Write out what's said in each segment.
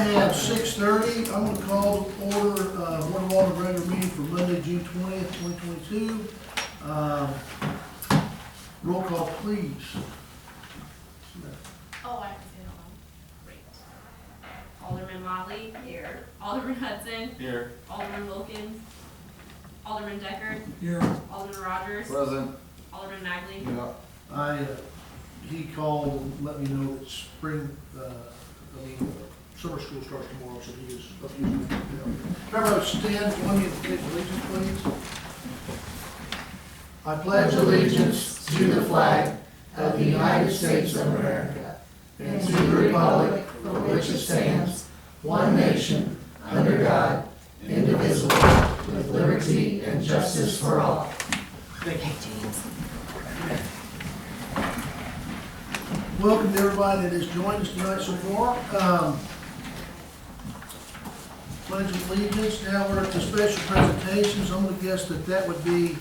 at 6:30. I'm going to call to order Board of Alderman regular meeting for Monday, June 20th, 2022. Roll call, please. Oh, I have to say it all. Great. Alderman Motley. Here. Alderman Hudson. Here. Alderman Wilkins. Alderman Deckard. Here. Alderman Rogers. Present. Alderman Magley. Yeah. He called and let me know that summer school starts tomorrow, so he is up using it. Everybody stand, join me in the pledge of allegiance, please. I pledge allegiance to the flag of the United States of America and to the republic for which it stands, one nation, under God, indivisible, with liberty and justice for all. Thank you. Welcome to everybody that has joined us tonight so far. Pledge of allegiance. Now we're at the special presentations. I'm going to guess that would be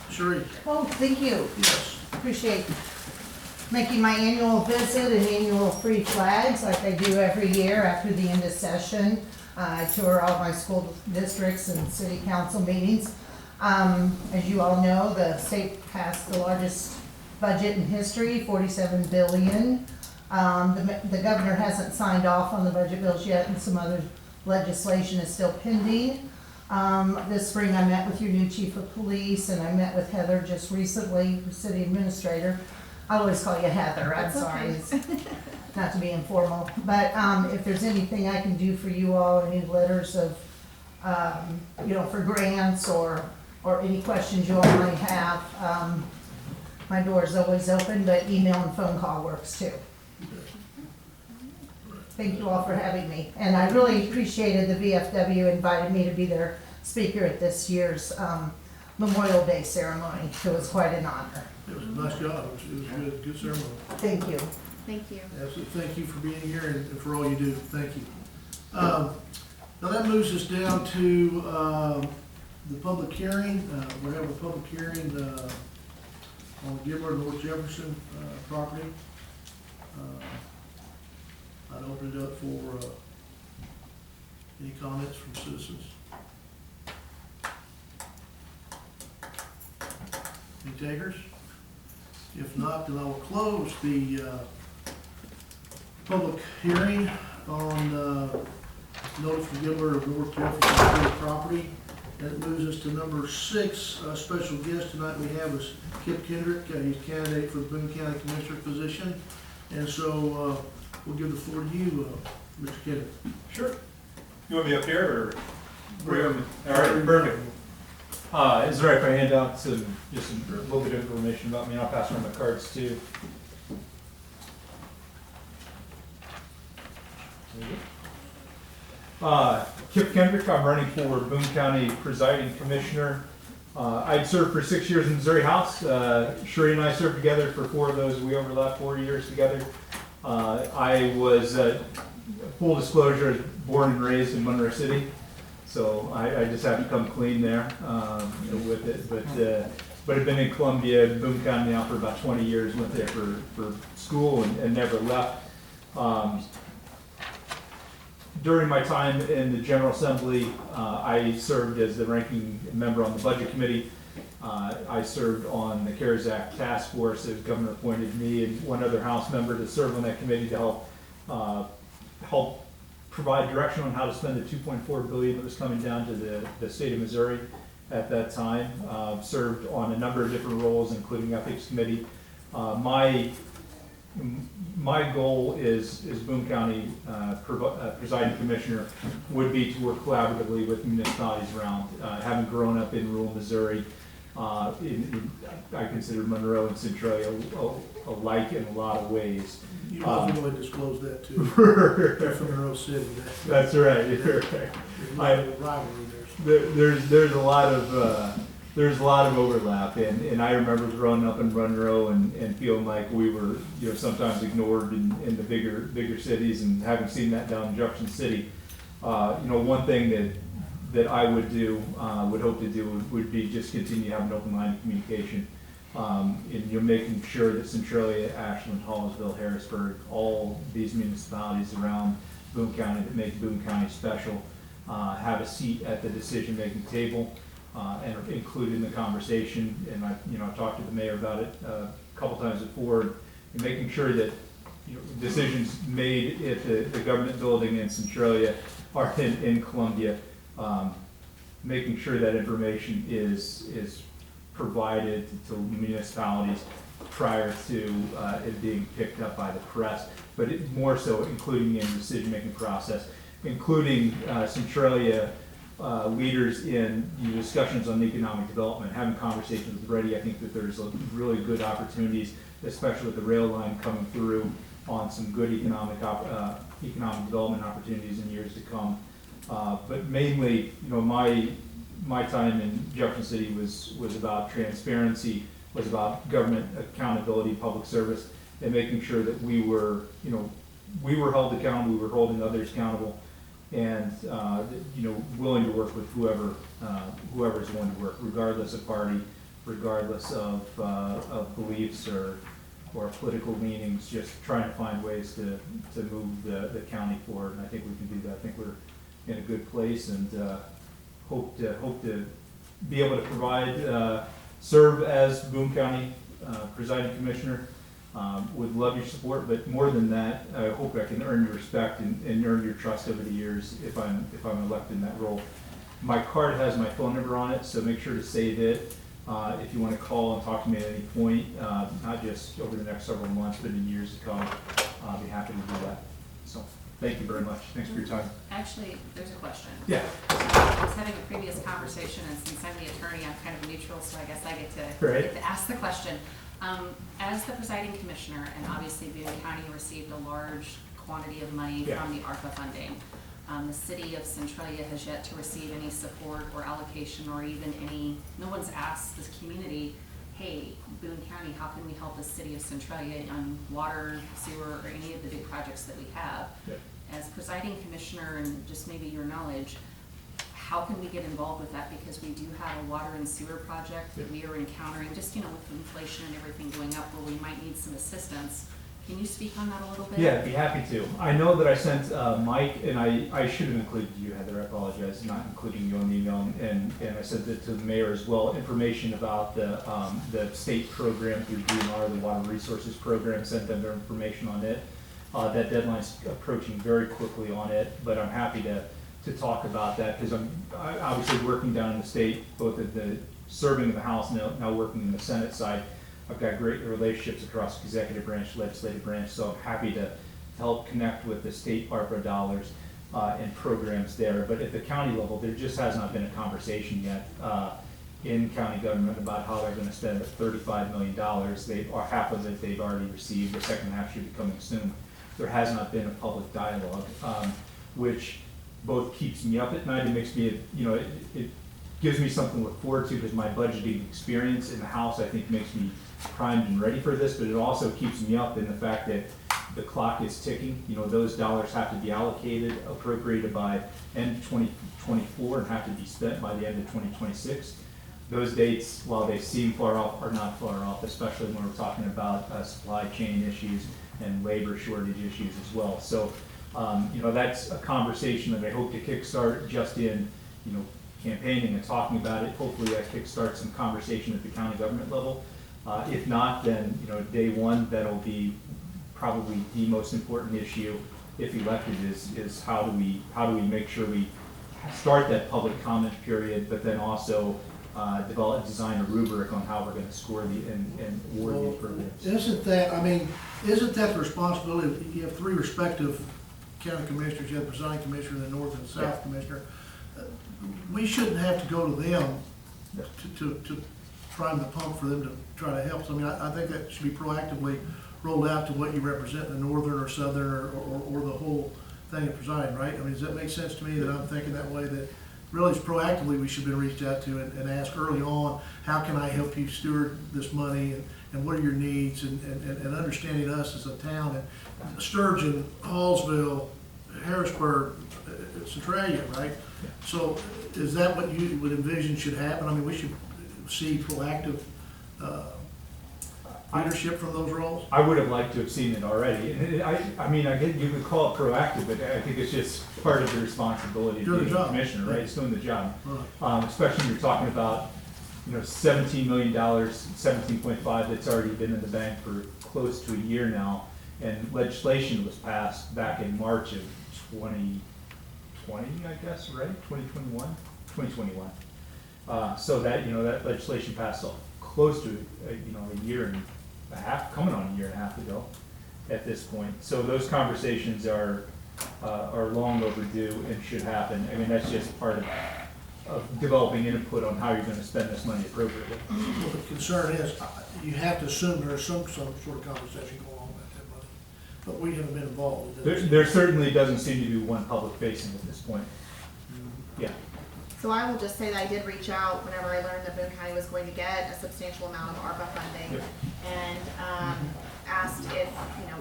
Sheree. Oh, thank you. Yes. Appreciate making my annual visit and annual free flags like I do every year after the end of session. I tour all my school districts and city council meetings. As you all know, the state passed the largest budget in history, $47 billion. The governor hasn't signed off on the budget bills yet, and some other legislation is still pending. This spring I met with your new chief of police, and I met with Heather just recently, the city administrator. I always call you Heather, I'm sorry. It's not to be informal. But if there's anything I can do for you all, any letters of, for grants or any questions you all might have, my door is always open, but email and phone call works too. Thank you all for having me. And I really appreciated the VFW invited me to be their speaker at this year's Memorial Day ceremony. It was quite an honor. It was a nice job. It was good ceremony. Thank you. Thank you. Absolutely. Thank you for being here and for all you do. Thank you. Now that moves us down to the public hearing. We're having a public hearing on the Gibler North Jefferson property. I'd open it up for any comments from citizens. Any takers? If not, then I will close the public hearing on notice from Gibler of North Jefferson property. That moves us to number 6. Special guest tonight we have is Kip Kendrick. He's a candidate for the Boone County Commissioner position. And so we'll give the floor to you, Mr. Kendrick. Sure. You want me up here or? All right, perfect. Is it all right if I hand out just a little bit of information about me, and I'll pass around my cards too. Kip Kendrick, I'm running for Boone County Presiding Commissioner. I'd served for 6 years in Missouri House. Sheree and I served together for 4 of those. We overlapped 4 years together. I was, full disclosure, born and raised in Monroe City, so I just have to come clean there with it. But I've been in Columbia, Boone County now for about 20 years. Went there for school and never left. During my time in the General Assembly, I served as the ranking member on the Budget Committee. I served on the CARES Act Task Force. The governor appointed me and one other House member to serve on that committee to help provide direction on how to spend the $2.4 billion that was coming down to the state of Missouri at that time. Served on a number of different roles, including Ethics Committee. My goal is Boone County Presiding Commissioner would be to work collaboratively with municipalities around. Having grown up in rural Missouri, I consider Monroe and Centralia alike in a lot of ways. You really disclose that too. They're from Monroe City. That's right. There's a lot of overlap, and I remember growing up in Monroe and feeling like we were, sometimes ignored in the bigger cities, and having seen that down in Jefferson City. One thing that I would hope to do would be just continue to have an open line of communication. And making sure that Centralia, Ashland, Hallsville, Harrisburg, all these municipalities around Boone County, that make Boone County special, have a seat at the decision-making table, and are included in the conversation. And I've talked to the mayor about it a couple times before, and making sure that decisions made at the government building in Centralia are in Columbia, making sure that information is provided to municipalities prior to it being picked up by the press, but more so including in the decision-making process, including Centralia leaders in discussions on economic development, having conversations already. I think that there's really good opportunities, especially with the rail line coming through, on some good economic development opportunities in years to come. But mainly, my time in Jefferson City was about transparency, was about government accountability, public service, and making sure that we were held accountable, we were holding others accountable, and willing to work with whoever's willing to work, regardless of party, regardless of beliefs or political leanings, just trying to find ways to move the county forward. And I think we can do that. I think we're in a good place, and hope to be able to provide, serve as Boone County presiding commissioner. Would love your support, but more than that, I hope I can earn your respect and earn your trust over the years if I'm elected in that role. My card has my phone number on it, so make sure to save it. If you want to call and talk to me at any point, not just over the next several months, but in years to come, I'll be happy to do that. So, thank you very much. Thanks for your time. Actually, there's a question. Yeah. I was having a previous conversation, and since I'm the attorney, I'm kind of neutral, so I guess I get to ask the question. As the presiding commissioner, and obviously Boone County received a large quantity of money from the ARPA funding, the city of Centralia has yet to receive any support or allocation, or even no one's asked this community, hey, Boone County, how can we help the city of Centralia on water, sewer, or any of the big projects that we have? Yeah. As presiding commissioner, and just maybe your knowledge, how can we get involved with that? Because we do have a water and sewer project that we are encountering, just with inflation and everything going up, where we might need some assistance. Can you speak on that a little bit? Yeah, I'd be happy to. I know that I sent Mike, and I should have included you, Heather. I apologize, not including you on the email, and I sent it to the mayor as well. Information about the state program through DNR, the Water Resources Program. Sent them their information on it. That deadline's approaching very quickly on it, but I'm happy to talk about that, because I'm obviously working down in the state, both at the serving in the House, now working in the Senate side. I've got great relationships across the executive branch, legislative branch, so I'm happy to help connect with the state ARPA dollars and programs there. But at the county level, there just has not been a conversation yet in county government about how they're going to spend $35 million. Half of it they've already received. The second half should be coming soon. There has not been a public dialogue, which both keeps me up at night. It makes me, it gives me something to look forward to, because my budgeting experience in the House, I think, makes me primed and ready for this, but it also keeps me up in the fact that the clock is ticking. Those dollars have to be allocated, appropriated by end of 2024, and have to be spent by the end of 2026. Those dates, while they seem far off, are not far off, especially when we're talking about supply chain issues and labor shortage issues as well. So, that's a conversation that I hope to kickstart just in, campaigning and talking about it. Hopefully that kickstarts some conversation at the county government level. If not, then, day one, that'll be probably the most important issue, if elected, is how do we make sure we start that public comment period, but then also design a rubric on how we're going to score and award these programs. Isn't that the responsibility? You have three respective county commissioners. You have the presiding commissioner, the north and south commissioner. We shouldn't have to go to them to prime the pump for them to try to help. So, I think that should be proactively rolled out to what you represent in the northern or southern or the whole thing of presiding, right? Does that make sense to me, that I'm thinking that way, that really proactively we should be reached out to and ask early on, how can I help you steward this money, and what are your needs, and understanding us as a town, and Sturgeon, Hallsville, Harrisburg, Centralia, right? So is that what you would envision should happen? We should see proactive leadership from those roles? I would have liked to have seen it already. And I mean, I get, you could call it proactive, but I think it's just part of the responsibility of Doing the being a job. commissioner, right? It's doing the job. Right. Especially when you're talking about, $17 million, 17.5 that's already been in the bank for close to a year now. And legislation was passed back in March of 2020, I guess, right? 2021. So that, that legislation passed close to, a year and a half, coming on a year and a half ago at this point. So those conversations are long overdue and should happen. I mean, that's just part of developing input on how you're gonna spend this money appropriately. Well, the concern is, you have to assume there's some sort of conversation going on about that money, but we haven't been involved. There certainly doesn't seem to be one public facing at this point. Yeah. So I will just say that I did reach out whenever I learned that Boone County was going to get a substantial amount of ARPA funding. Yep. And asked if,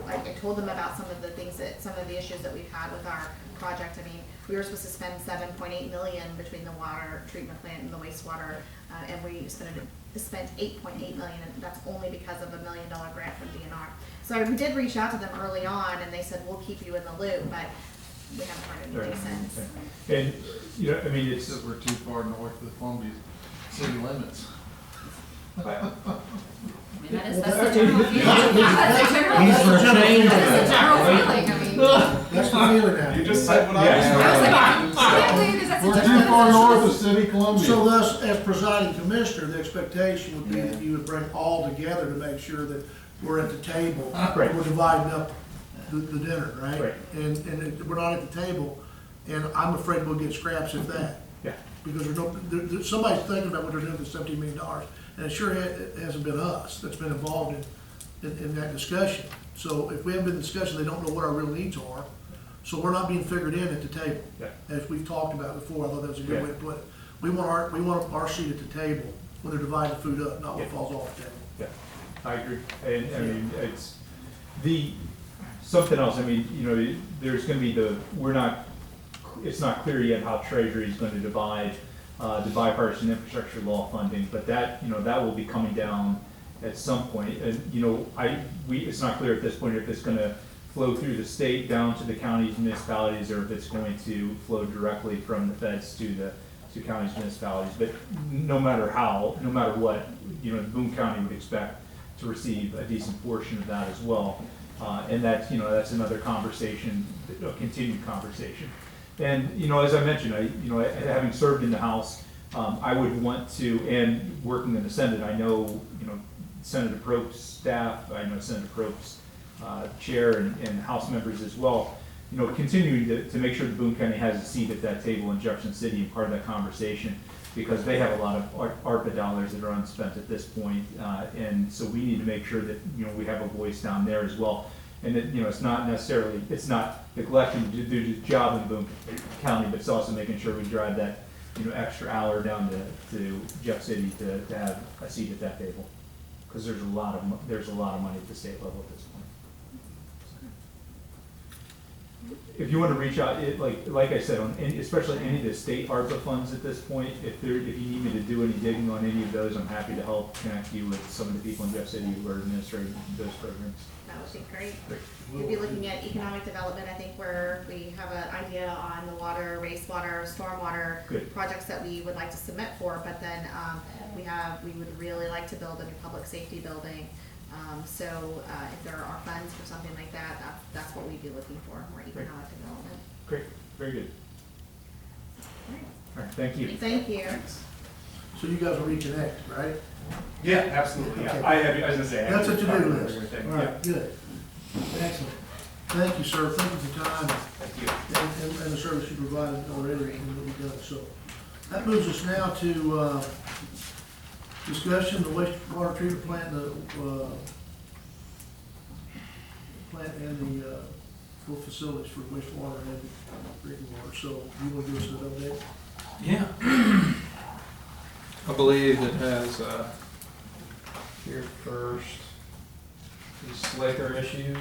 I told them about some of the issues that we've had with our project. I mean, we were supposed to spend $7.8 million between the water treatment plant and the wastewater, and we spent $8.8 million, and that's only because of $1 million grant from DNR. So we did reach out to them early on, and they said, we'll keep you in the loop, but we haven't heard anything since. And, I mean, it's, Because we're too far north of the Columbia city limits. I mean, that's the general feeling. That's the general He's for change. That's the general feeling, I mean. That's the feeling now. You just said what I was like, I I believe that's was. the We're general too far feeling. north of city Columbia. So thus, as presiding commissioner, the expectation would be that you would bring all together to make sure that we're at the table. Right. We're dividing up the dinner, right? Right. And if we're not at the table, and I'm afraid we'll get scraps at that. yeah. Because somebody's thinking about what they're doing with $17 million, and it sure hasn't been us that's been involved in that discussion. So if we haven't been in discussion, they don't know what our real needs are, so we're not being figured in at the table. Yeah. As we've talked about before, I thought that was a good Yeah. way to put it. We want our seat at the table when they're dividing food up, not what Yeah. falls off the table. Yeah, I agree. And, I mean, it's something else, I mean, there's gonna be it's not clear yet how Treasury is going to divide the bipartisan infrastructure law funding, but that will be coming down at some point. And, it's not clear at this point if it's gonna flow through the state down to the counties, municipalities, or if it's going to flow directly from the feds to counties, municipalities. But no matter what, Boone County would expect to receive a decent portion of that as well. And that's another conversation, a continued conversation. And, as I mentioned, having served in the House, I would want to, and working in the Senate, I know, Senator Prope's staff, I know Senator Prope's chair and House members as well, continuing to make sure that Boone County has a seat at that table in Jefferson City and part of that conversation, because they have a lot of ARPA dollars that are unspent at this point, and so we need to make sure that, we have a voice down there as well. And that, it's not neglecting to do the job in Boone County, but it's also making sure we drive that, extra hour down to Jeff City to have a seat at that table. Because there's a lot of money at the state level at this point. If you want to reach out, like I said, especially any of the state ARPA funds at this point, if you need me to do any digging on any of those, I'm happy to help connect you with some of the people in Jeff City who are administrating those programs. That would be great. Great. We'd be looking at economic development, I think, where we have an idea on the water, wastewater, stormwater Good. projects that we would like to submit for, but then we would really like to build a new public safety building. So if there are funds for something like that, that's what we'd be looking for, more economic development. Great, very good. Great. All right, thank you. Thank you. So you guys will reconnect, right? Yeah, absolutely, yeah. Okay. I was gonna say. I That's had what you do talked with about this. everything. All right, good. Excellent. Thank you, sir. Thank you for your time Thank you. and the service you provided already and what you've done. So that moves us now to discussion, the wastewater treatment plant, plant and the full facilities for wastewater and drinking water. So you want to give us an update? Yeah. I believe it has, here first, these slicker issues.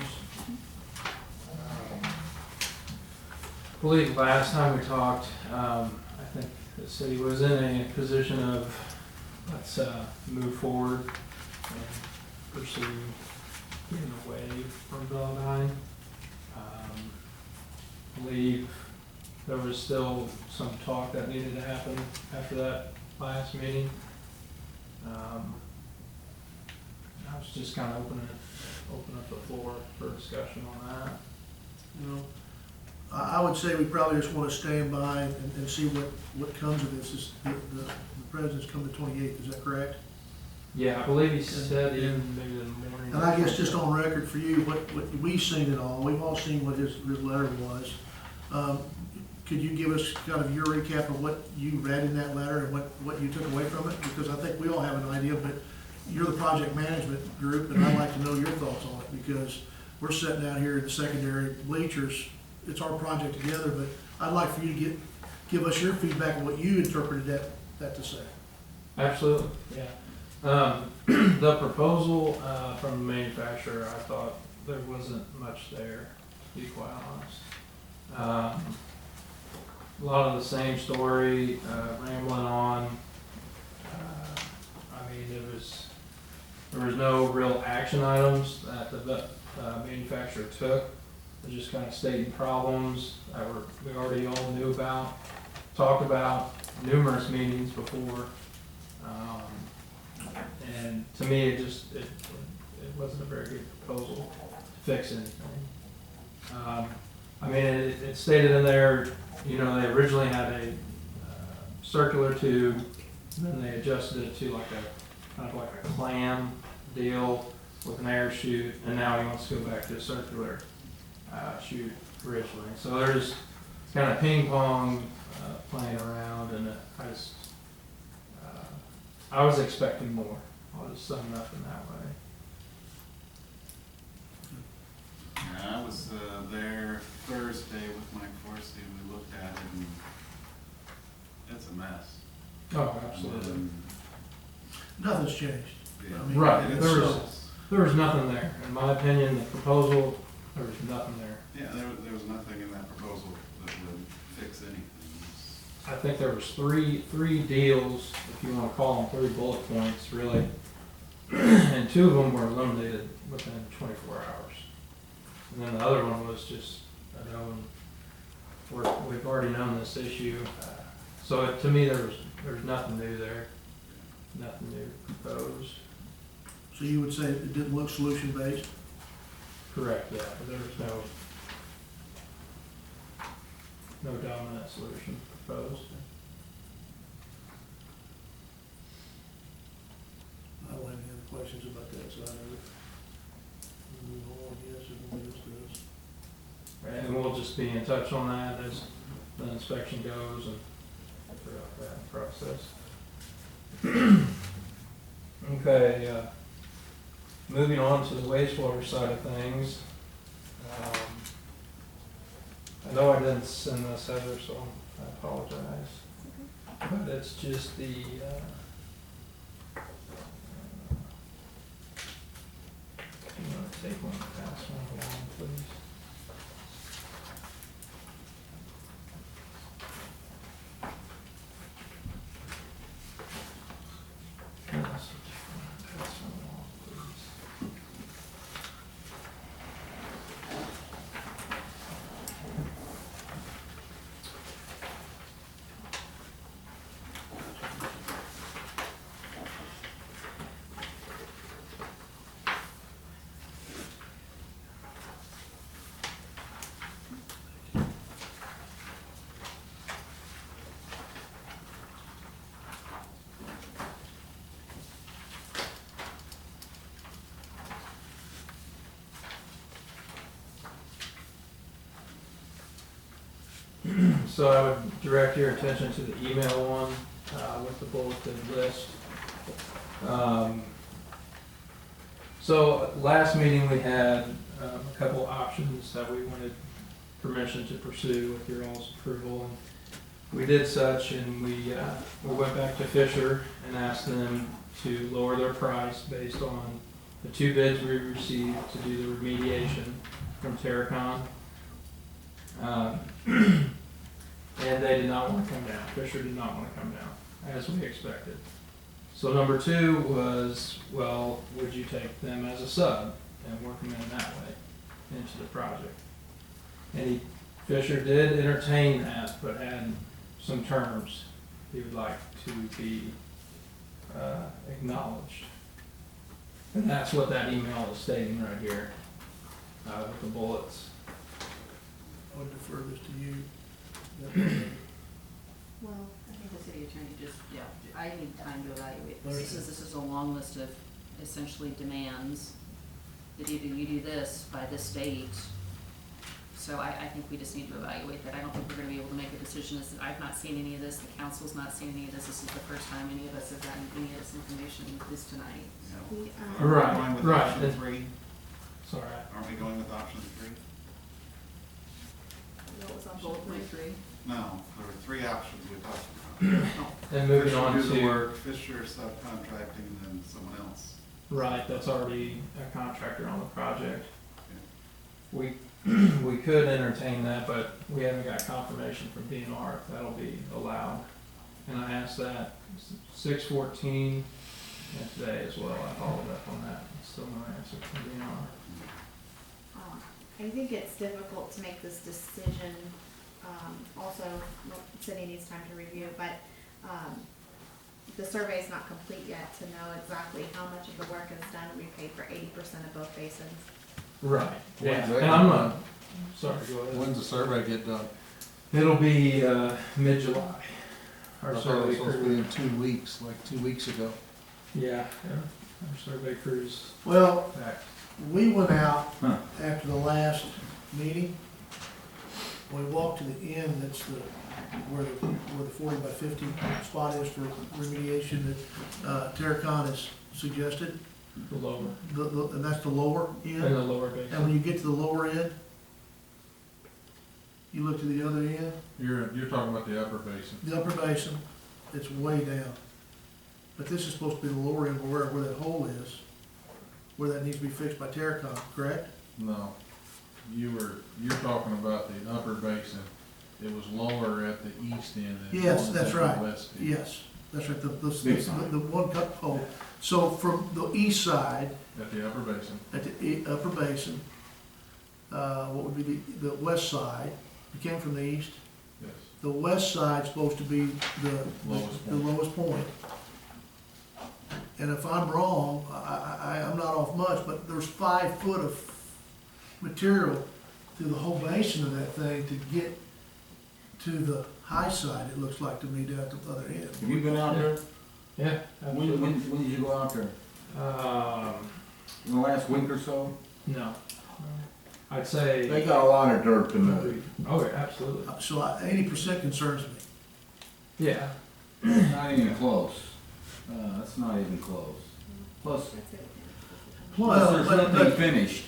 I believe last time we talked, I think the city was in a position of, let's move forward and pursue getting away from Belladine. Believe there was still some talk that needed to happen after that last meeting. I was just kind of open up the floor for discussion on that. You know, I would say we probably just want to stand by and see what comes of this. Is the president's come the 28th, is that correct? Yeah, I believe he said even maybe the morning. And I guess just on record for you, what we've seen it all, we've all seen what his letter was. Could you give us kind of your recap of what you read in that letter and what you took away from it? Because I think we all have an idea, but you're the project management group, and I'd like to know your thoughts on it, because we're sitting out here in the secondary bleachers. It's our project together, but I'd like for you to give us your feedback on what you interpreted that to say. Absolutely, yeah. The proposal from the manufacturer, I thought there wasn't much there, to be quite honest. A lot of the same story, rambling on. I mean, there was no real action items that the manufacturer took. It was just kind of stating problems that we already all knew about, talked about numerous meetings before. And to me, it wasn't a very good proposal to fix anything. I mean, it stated in there, you know, they originally had a circular tube, and then they adjusted it to like a kind of like a clam deal with an air chute, and now he wants to go back to a circular chute originally. So there's kind of ping pong playing around, and I was expecting more. I'll just sum it up in that way. Yeah, I was there Thursday with Mike Forsey, and we looked at it, and it's a mess. Oh, absolutely. Nothing's changed. Yeah. I mean, Right, it's there was nothing there. In my opinion, the proposal, there was nothing there. Yeah, there was nothing in that proposal that would fix anything. I think there was three deals, if you want to call them 3 bullet points, really. And 2 of them were eliminated within 24 hours. And then the other one was just a known, we've already known this issue. So to me, there was nothing new there, nothing new proposed. So you would say it didn't look solution-based? Correct, yeah, but there was no dominant solution proposed. I don't have any other questions about that side of it. Move on, yes, everybody else does. And we'll just be in touch on that as the inspection goes and throughout that process. Okay, moving on to the wastewater side of things. I know I didn't send this over, so I apologize. But it's just the, you want to take one, pass one along, please? Pass one along, please. So I would direct your attention to the email one with the bulleted list. So last meeting we had a couple options that we wanted permission to pursue with your all's approval. And we did such, and we went back to Fisher and asked them to lower their price based on the 2 bids we received to do the remediation from Terracon. And they did not want to come down. Fisher did not want to come down, as we expected. So number 2 was, well, would you take them as a sub and work them in that way into the project? And Fisher did entertain that, but had some terms he would like to be acknowledged. And that's what that email is stating right here, with the bullets. I would defer this to you. Well, I think the city attorney just, yeah, I need time to evaluate this. Understand. This is a long list of essentially demands, that either you do this by this date. So I think we just need to evaluate that. I don't think we're gonna be able to make a decision. I've not seen any of this, the council's not seen any of this. This is the first time any of us have gotten any of this information this tonight, so. We, Are we Right, going with right. option 3? Sorry. Aren't we going with option 3? what was on Bullet point 3. No, there were 3 options we talked about. And moving Fisher on do the to, work, Fisher subcontracting, and then someone else. right, that's already a contractor on the project. We, we could entertain that, but we haven't got confirmation from DNR if that'll be allowed. And I asked that 6/14 and today as well. I followed up on that. Still no answer from DNR. I think it's difficult to make this decision, also, the city needs time to review, but, the survey is not complete yet to know exactly how much of the work is done. We paid for 80% of both basins. Right, yeah. When's that And I'm gonna not, sorry, go ahead. When's the survey get done? It'll be, mid-July. Our I thought it survey was supposed to be crew. in 2 weeks, like 2 weeks ago. Yeah, our survey crew's Well, back. we went out after the last meeting. We walked to the end, that's where the 40 by 50 spot is for remediation that Terracon has suggested. The lower, And that's the lower and end. the lower And basin. when you get to the lower end, you look to the other end, You're talking about the upper basin. the upper basin, it's way down. But this is supposed to be the lower end where that hole is, where that needs to be fixed by Terracon, correct? No, you're talking about the upper basin. It was lower at the east end than it Yes, was that's at the right. west end. Yes, that's right, Big time. the one cut hole. So from the east side, At the upper basin, at the upper basin, what would be the west side, you came from the east, yes. the west side's supposed to be the Lowest the point. lowest point. And if I'm wrong, I'm not off much, but there's 5 foot of material through the whole basin of that thing to get to the high side, it looks like to me, down at the other end. Have you been out there? Yeah, When absolutely. did you go out there? In the last week or so? No. I'd say. They got a lot of dirt to move. Oh, yeah, absolutely. So 80% concerns me. Yeah, Not even close. That's not even close. Plus, That's it. plus there's but- nothing finished.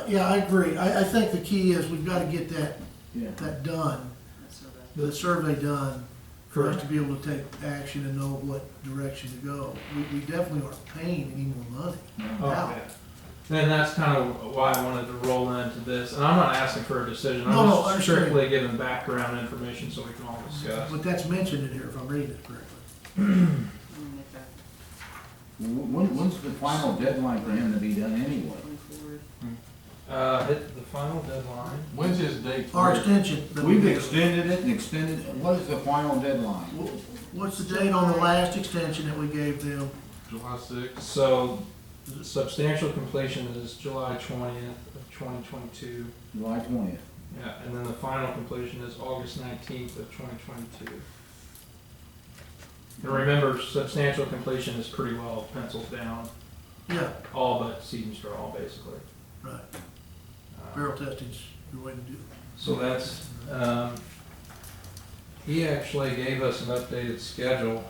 Yeah, I agree. I think the key is we've gotta get that Yeah. done, the survey done, for us to be able to take action and know what direction to go. We definitely aren't paying any more money. oh, Now. yeah. And that's kind of why I wanted to roll into this, and I'm not asking for a decision, No, no, I'm I just understand. strictly giving background information so we can all discuss. But that's mentioned in here, if I'm reading it correctly. When's the final deadline for him to be done anyway? Hit the final deadline. When's his date? Our extension. that we We've did. extended it and extended it. What is the final deadline? What's the date on the last extension that we gave them? July 6th. So, substantial completion is July 20th of 2022. July 20th. Yeah, and then the final completion is August 19th of 2022. And remember, substantial completion is pretty well penciled down, Yeah, all but seed and straw, basically. right. Barrel testing's your way to do it. So that's, he actually gave us an updated schedule.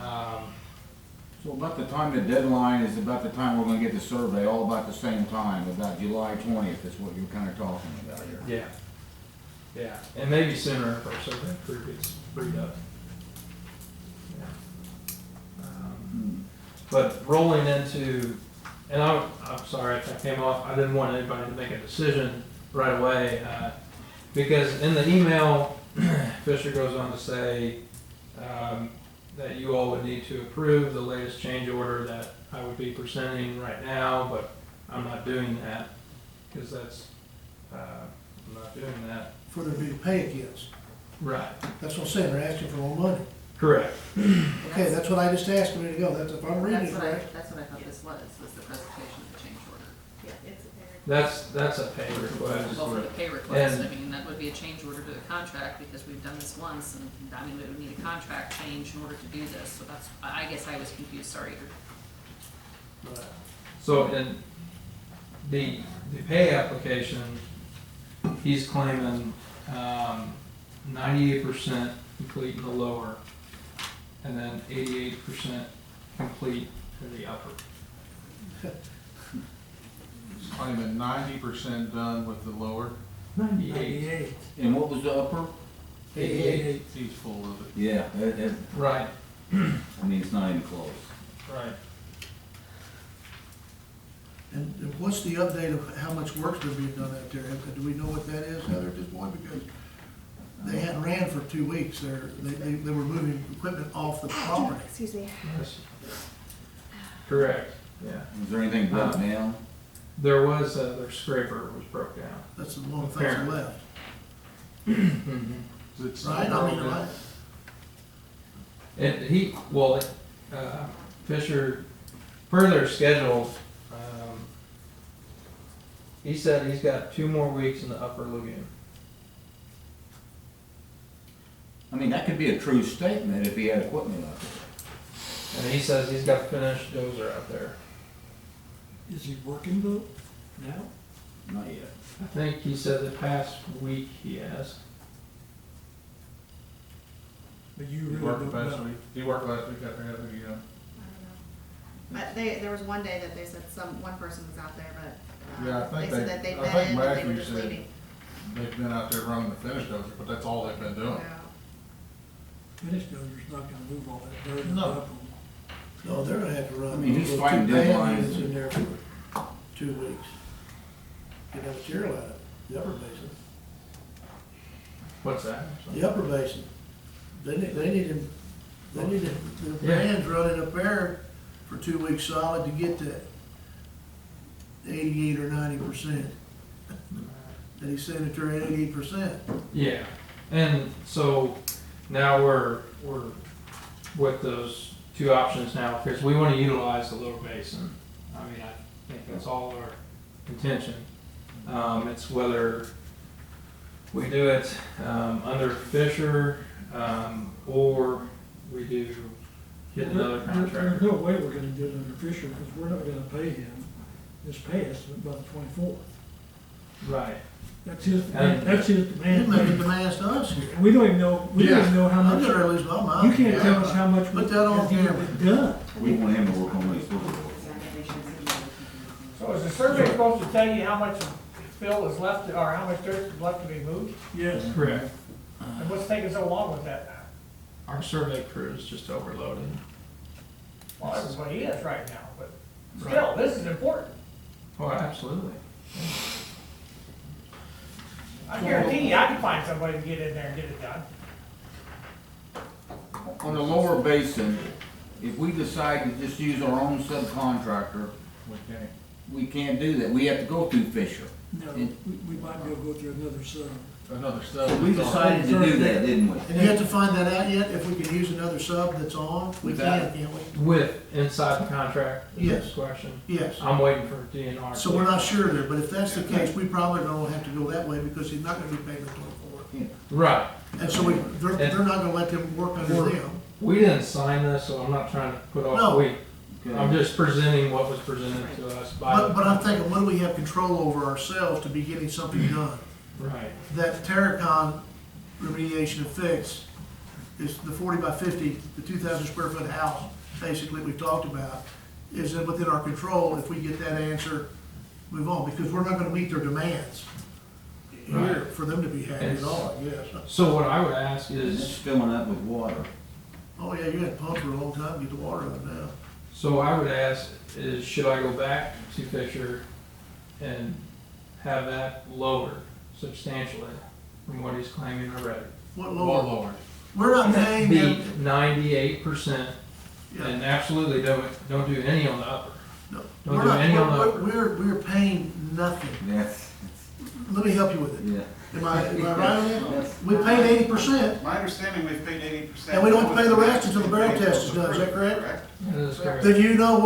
So about the time the deadline is about the time we're gonna get the survey, all about the same time, about July 20th is what you're kinda talking about here. Yeah. Yeah, and maybe sooner if our survey crew gets freed up. Yeah. But rolling into, and I'm sorry if I came off, I didn't want anybody to make a decision right away, because in the email, Fisher goes on to say, that you all would need to approve the latest change order that I would be presenting right now, but I'm not doing that, because that's, I'm not doing that. For there to be pay against. Right. That's what I'm saying, they're asking for more money. Correct. Okay, that's what I just asked a minute ago, that's if I'm reading it right. That's what I thought this was the presentation of the change order. Yeah, it's a very. That's a pay request. Well, for the pay request, I And- mean, that would be a change order to the contract, because we've done this once, and, I mean, we would need a contract change in order to do this, so that's, I guess I was confused, sorry. So in the pay application, he's claiming 98% complete in the lower, and then 88% complete in the upper. Claiming 90% done with the lower, 98. And what was the upper? 88. he's full of it. Yeah, Right, I mean, it's not even close. right. And what's the update of how much work's been being done out there? Do we know what that is, Heather, at this point? Because they hadn't ran for 2 weeks, they were moving equipment off the property. Excuse me. Yes. Correct, yeah. Is there anything broke down? There was, their scraper was broke down. That's the one of the things that left, Mm-hmm. Is it right? I mean, right? And Fisher, further scheduled, he said he's got 2 more weeks in the upper lagoon. I mean, that could be a true statement if he had equipment up there. And he says he's got finished dozer out there. Is he working though, now? Not yet. I think he said the past week he has. But you He really worked don't last know. week, he worked last week out there, I think, yeah. There was one day that they said one person was out there, but, Yeah, I they think said that they've I been think in, but they were Matthew just said leaving. they've been out there running the finish dozer, but that's all they've been doing. Yeah. Finish dozer's not gonna move all that dirt No. up on. No, they're gonna have to run. I mean, he's those fighting 2 band deadlines. units in there for 2 weeks. Get that material out of it, the upper basin. What's that? The upper basin, they need him, the Yeah. band's running up there for 2 weeks solid to get to 88 or 90%. And he's saying that they're at 88%. Yeah, and so now we're with those 2 options now, because we want to utilize the lower basin. I mean, I think that's all our intention. It's whether we do it under Fisher, or we do get another There's contractor. no way we're gonna do it under Fisher, because we're not gonna pay him this past, about the 24th. Right. That's his, And- that's his He's making demand. demands to us here. We don't even know, how I'm much, gonna lose my mind. you can't tell us how much Put that on has even camera. been done. We want him to work on what he's supposed to work. So is the survey supposed to tell you how much fill is left, or how much dirt is left to be moved? Yes. Correct. And what's taking so long with that? Our survey crew is just overloaded. Well, everybody is right now, but still, this is important. Oh, absolutely. I guarantee you, I can find somebody to get in there and get it done. On the lower basin, if we decide to just use our own subcontractor, we can't do that. We have to go through Fisher. No, we might be able to go through another sub. Another So stuff. we decided to do that, didn't we? And you have to find that out yet, if we can use another sub that's on? We can, can't we? With inside the contract? is Yes. the Question. Yes. I'm waiting for DNR. So we're not sure there, but if that's the case, we probably don't have to go that way because he's not gonna be paid the 24th. Right. And so they're not gonna let them work under them. We didn't sign this, so I'm not trying to put off No. the week. Okay. I'm just presenting what was presented to us by. But I'm thinking, what do we have control over ourselves to be getting something done? Right. That Terracon remediation and fix is the 40 by 50, the 2,000 square foot house, basically we talked about, is it within our control. If we get that answer, move on, because we're not gonna meet their demands here Right. for them to be happy at all, I guess. So what I would ask And it's is, filling up with water. Oh, yeah, you had to pump for a long time to get the water out now. so I would ask is, should I go back to Fisher and have that lowered substantially from what he's claiming already? What More lower? lower. We're not paying Be them. 98%, Yeah. and absolutely don't do any on the upper. No, Don't we're do not, any on the upper. we're paying nothing. That's, Let me help you with it. yeah. Am I right on that? That's- We paid 80%, My understanding, we've paid 80%. and we don't have to pay the rest until the barrel test is done, is that correct? That is correct. Then you know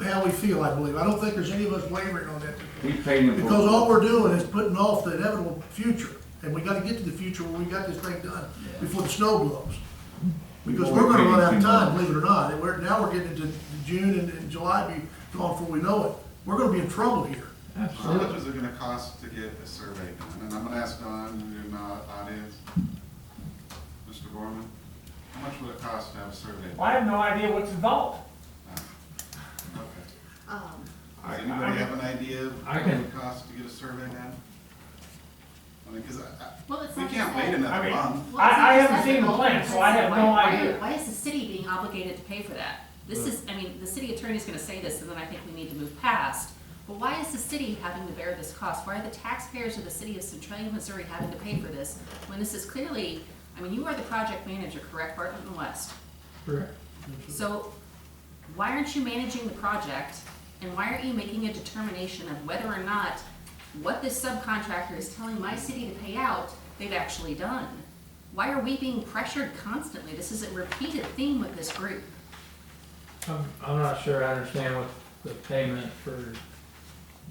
how we feel, I believe. I don't think there's any of us wavering on that. We paid them for. Because all we're doing is putting off the inevitable future, and we gotta get to the future where we got this thing done before the snow blows. Because we're gonna run out of time, believe it or not, and now we're getting into June and July, be gone before we know it. We're gonna be in trouble here. How Absolutely. much is it gonna cost to get a survey done? And I'm gonna ask Don, in the audience, Mr. Gorman, how much would it cost to have a survey Well, I done? have no idea what's involved. Okay. Um, Does anybody have an idea of I what it can- would cost to get a survey done? I mean, cause Well, it's we not can't just wait that. another I mean, month. Well, it's I not just haven't that, seen the but plan, so I have no idea. Why is the city being obligated to pay for that? This is, I mean, the city attorney's gonna say this, and then I think we need to move past. But why is the city having to bear this cost? Why are the taxpayers of the city of Centralia, Missouri having to pay for this? When this is clearly, I mean, you are the project manager, correct, Bartlett and West? Correct. So why aren't you managing the project, and why aren't you making a determination of whether or not what this subcontractor is telling my city to pay out, they've actually done? Why are we being pressured constantly? This is a repeated theme with this group. I'm not sure I understand what the payment for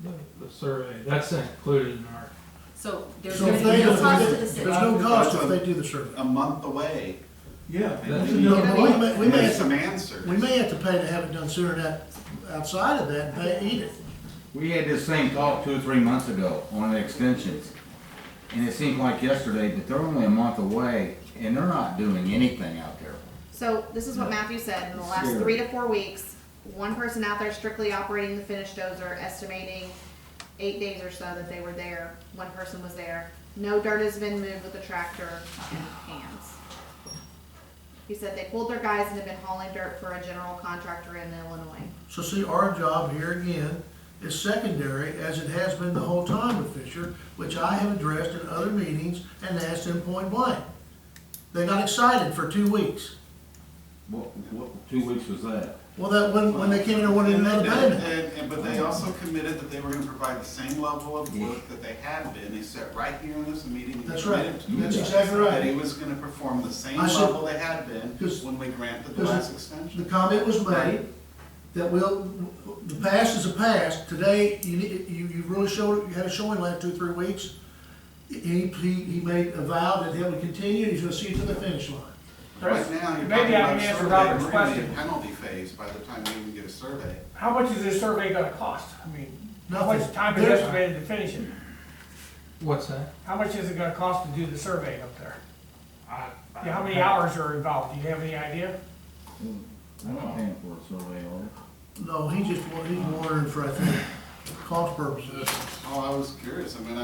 the survey, that's included in our, So there's So gonna if be they, no cost to the there's city. no cost if they do the survey. A month away. Yeah. That's- We No, need- we may we need have some to, answers. we may have to pay to have it done sooner than that, outside of that, and pay, eat it. We had this same talk 2 or 3 months ago on the extensions. And it seemed like yesterday, but they're only a month away and they're not doing anything out there. So this is what Matthew said, in the last Scary. 3 to 4 weeks, one person out there strictly operating the finish dozer, estimating 8 days or so that they were there. One person was there. No dirt has been moved with the tractor and hands. He said they pulled their guys and have been hauling dirt for a general contractor in Illinois. So see, our job here again is secondary, as it has been the whole time with Fisher, which I have addressed in other meetings and asked them point blank. They got excited for 2 weeks. What 2 weeks was that? Well, that, when they came in and wanted another payment. But they also committed that they were gonna provide the same level of work that they had been. They sat right here in this meeting. and That's right. committed to That's it, exactly right. That he was gonna perform the same I said- level they had been 'Cause- when we granted the 'cause last extension. The comment was made that the past is a past. Today, you really showed, you had a showing last 2 or 3 weeks. He made a vow that he would continue, and he's gonna see it to the finish line. Right now, you're Maybe talking I about can answer survey, Robert's we're gonna be question. in penalty phase by the time we even get a survey. How much is this survey gonna cost? I mean, how Nothing. much time is There's- estimated to finish it? what's that? How much is it gonna cost to do the survey up there? Yeah, how many hours are involved? Do you have any idea? I'm not paying for a survey, are we? No, he's wondering for, I think, cost purposes. Oh, I was curious. I mean,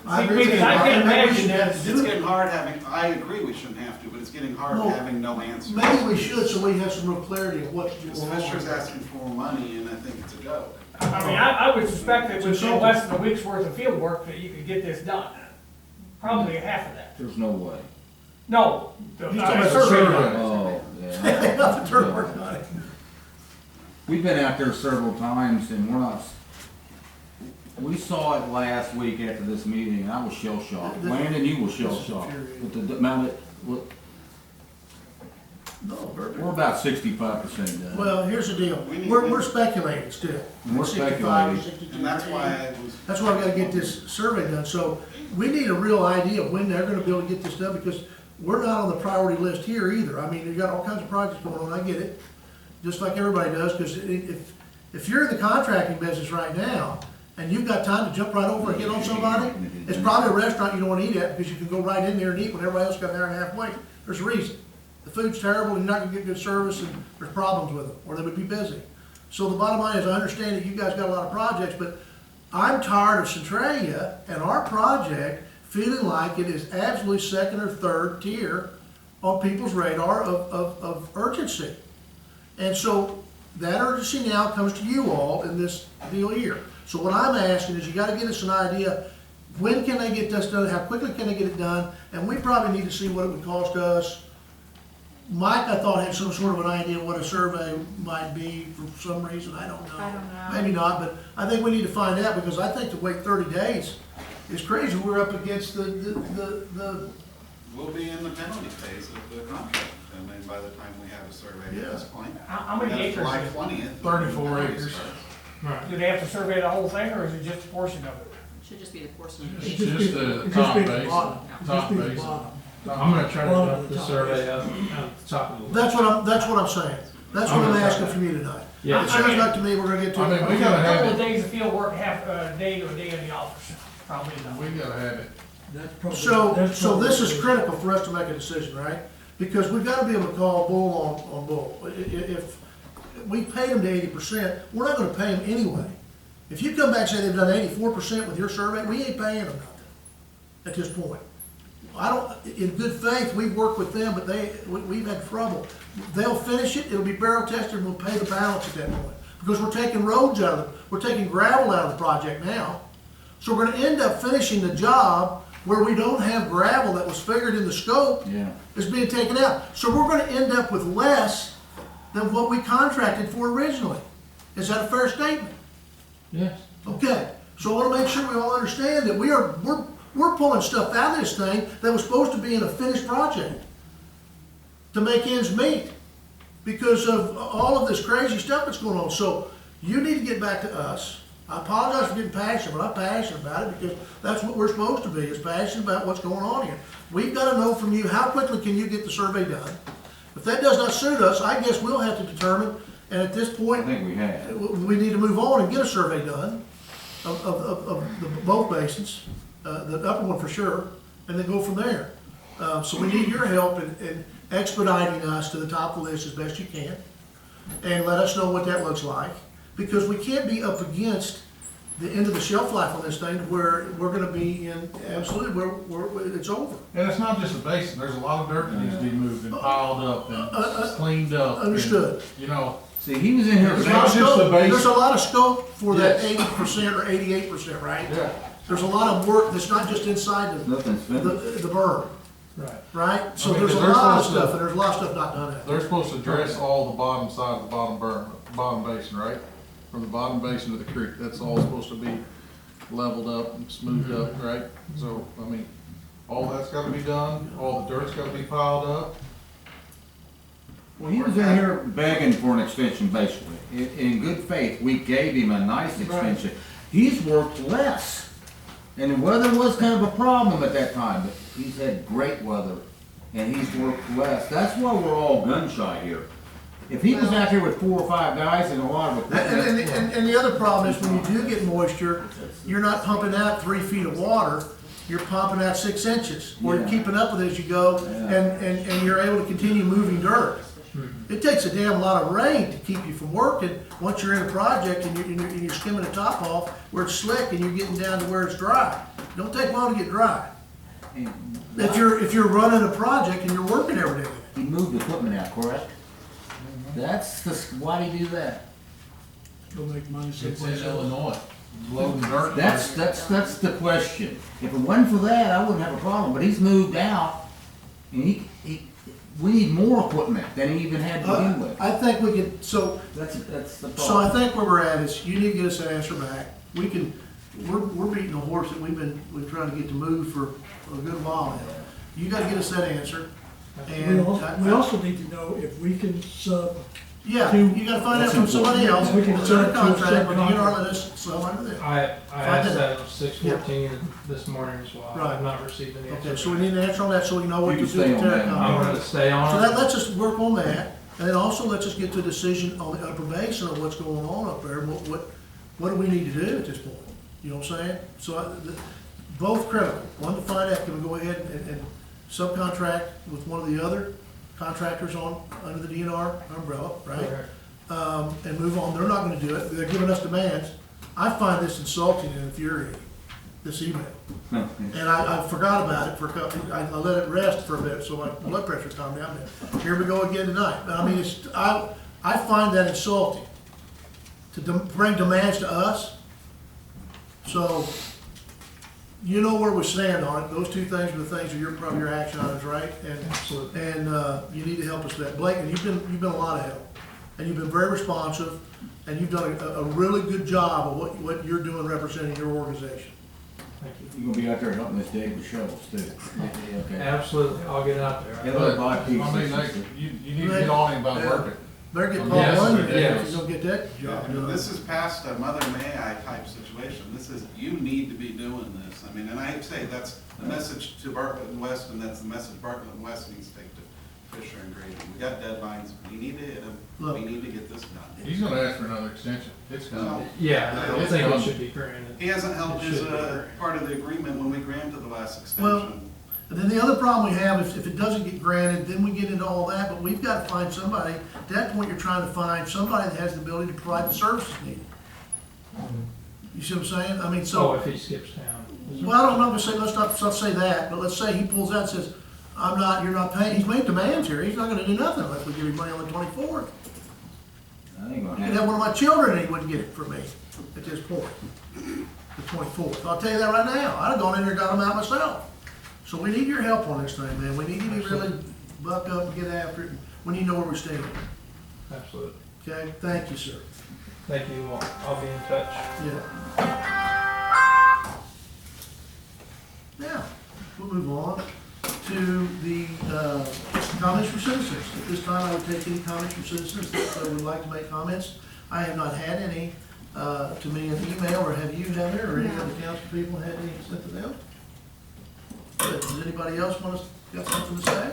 I See, agree with because you. I can think we imagine should that have to it's do it. getting hard having, I agree we shouldn't have to, but it's getting hard No. having no answers. Maybe we should, so we have some real clarity of what's Because going on. Fisher's asking for more money, and I think it's a joke. I mean, I would suspect that with Consultant. less than a week's worth of field work that you could get this done. Probably half of that. There's no way. No, He's talking about the survey. survey. Oh, yeah. Not the turn work on it. We've been out there several times and we're not, we saw it last week after this meeting and I was shell shocked. Landon, you were shell shocked with the amount of, look, No, we're about 65% done. well, here's the deal. We need- We're speculating still. We're 65 or speculating. 62, And that's why 80. I was, That's why I gotta get this survey done, so we need a real idea of when they're gonna be able to get this done, because we're not on the priority list here either. I mean, you got all kinds of projects going on, I get it, just like everybody does, because if you're in the contracting business right now, and you've got time to jump right over and get on somebody, it's probably a restaurant you don't wanna eat at, because you can go right in there and eat when everybody else got an hour and a half wait. There's a reason. The food's terrible, and you're not gonna get good service, and there's problems with them, or they would be busy. So the bottom line is, I understand that you guys got a lot of projects, but I'm tired of Centralia and our project feeling like it is absolutely second or third tier on people's radar of urgency. And so that urgency now comes to you all in this deal here. So what I'm asking is, you gotta get us an idea, when can they get this done, how quickly can they get it done? And we probably need to see what it would cost us Mike, I thought, had some sort of an idea what a survey might be for some reason, I don't know. I don't know. Maybe not, but I think we need to find out, because I think to wait 30 days is crazy. We're up against the We'll be in the penalty phase of the contract, I mean, by the time we have a survey at this point. How many That's acres July is it? 20th. 34 acres. Right. Do they have to survey the whole thing, or is it just a portion of it? Should just be the portion of It's the. just the It'd top be the basin. bottom. It'd Top just be the basin. bottom. I'm gonna try to Bottom dump of the top survey basin. out the top of the list. that's what I'm saying. That's what I'm asking from you tonight. Yeah. It sounds like to me we're gonna get to. I mean, we A gotta have couple of it, days of field work, half a day to a day in the office, probably enough. we gotta have it. That's probably. So that's this is probably- critical for us to make a decision, right? Because we've gotta be able to call bull on bull. If we paid them to 80%, we're not gonna pay them anyway. If you come back and say they've done 84% with your survey, we ain't paying them nothing at this point. In good faith, we've worked with them, but we've had trouble. They'll finish it, it'll be barrel tested, and we'll pay the balance at that point. Because we're taking roads out of it, we're taking gravel out of the project now. So we're gonna end up finishing the job where we don't have gravel that was figured in the scope Yeah. is being taken out. So we're gonna end up with less than what we contracted for originally. Is that a fair statement? Yes. Okay, so I wanna make sure we all understand that we're pulling stuff out of this thing that was supposed to be in a finished project to make ends meet because of all of this crazy stuff that's going on. So you need to get back to us. I apologize for getting passionate, but I'm passionate about it because that's what we're supposed to be, is passionate about what's going on here. We've gotta know from you, how quickly can you get the survey done? If that does not suit us, I guess we'll have to determine, and at this I point, think we have. we need to move on and get a survey done of both basins, the upper one for sure, and then go from there. So we need your help in expediting us to the top of the list as best you can, and let us know what that looks like, because we can't be up against the end of the shelf life on this thing where we're gonna be in, absolutely, where it's over. And it's not just the basin, there's a lot of dirt that needs to be moved and piled up and cleaned up. and, Understood. You know, See, he was in here. There's a not lot of just the scope, base. there's a lot of scope for that Yes. 80% or 88%, right? yeah, There's a lot of work that's not just inside Nothing's finished. the berm, Right. right? So I mean, there's a there's lot of supposed to- stuff, and there's a lot of stuff not done out there. they're supposed to address all the bottom side of the bottom berm, bottom basin, right? From the bottom basin to the creek, that's all supposed to be leveled up and smoothed up, right? So, I mean, all that's gotta be done, all the dirt's gotta be piled up. Well, he was in here begging for an extension, basically. In good faith, we gave him a nice extension. He's worked less. And the weather was kind of a problem at that time, but he's had great weather, and he's worked less. That's why we're all gun shy here. If he was out here with 4 or 5 guys and a lot of equipment. And the other problem is when you do get moisture, you're not pumping out 3 feet of water, you're pumping out 6 inches. Or you're Yeah. keeping up with it as you go, and you're able to continue moving dirt. It takes a damn lot of rain to keep you from working once you're in a project and you're skimming the top off where it's slick and you're getting down to where it's dry. It don't take long to get dry. If you're running a project and you're working every day. He moved equipment out, correct? That's the, why'd he do that? Go make money It's in someplace else. Illinois, loading dirt. That's the question. If it wasn't for that, I wouldn't have a problem, but he's moved out, and we need more equipment than he even had to begin with. I think we could, so That's the problem. So I think where we're at is, you need to get us an answer back. We're beating a horse that we've tried to get to move for a good while now. You gotta get us that answer. And, We also need to know if we can sub, yeah, you gotta find out from somebody else, We can it's under sub to a contract, but you subcontract. let us sell under them. I asked Find that at 6:14 this morning as well. Right. I've not received any answer. Okay, so we need an answer on that, so we know what to You do can with stay the on that. I'm telecom. gonna stay So on that it. lets us work on that, and then also lets us get to a decision on the upper basin of what's going on up there, and what do we need to do at this point? You know what I'm saying? So, both critical. One, to find out, can we go ahead and subcontract with one of the other contractors under the DNR umbrella, right? And move on. They're not gonna do it. They're giving us demands. I find this insulting and infuriating, this email. And I forgot about it for a couple, I let it rest for a bit, so my blood pressure calmed down a bit. Here we go again tonight. But I mean, I find that insulting to bring demands to us. So, you know where we stand on it. Those two things are the things that you're probably your action items, right? Absolutely. And you need to help us with that. Blake, and you've been a lot of help. And you've been very responsive, and you've done a really good job of what you're doing representing your organization. Thank you. You're gonna be out there helping us dig with shovels too. Okay. Absolutely, I'll get out there. Yeah, look, buy I mean, pieces. you need to get on him about working. Better get Paul Yes, London yes. if you're gonna get that job done. This is past a mother may I type situation. This is, you need to be doing this. I mean, and I hate to say, that's the message to Bartlett and West, and that's the message Bartlett and West needs to take to Fisher and Grady. We got deadlines, we need to hit them, Look. we need to get this done. He's gonna ask for another extension. It's coming. Yeah, I think it should be granted. He hasn't held It his, should be. part of the agreement when we granted the last Well, extension. and then the other problem we have is if it doesn't get granted, then we get into all that, but we've got to find somebody, at that point, you're trying to find somebody that has the ability to provide the services needed. You see what I'm saying? I mean, Oh, so, if he skips town. well, I don't know, let's not say that, but let's say he pulls out and says, you're not paying, he's made demands here, he's not gonna do nothing unless we give him money on the 24th. I ain't gonna He could happen. have one of my children and he wouldn't get it from me at this point, the 24th. I'll tell you that right now. I'd have gone in there and got them out myself. So we need your help on this thing, man. We need you to really buck up and get after it when you know where we stand. Absolutely. Okay? Thank you, sir. Thank you, I'll be in touch. Yeah. Now, we'll move on to the comments from citizens. At this time, I would take any comments from citizens that would like to make comments. I have not had any to me in email, or have you, Heather, or any No. other council people had any sent to them? Good. Does anybody else want to, got something to say?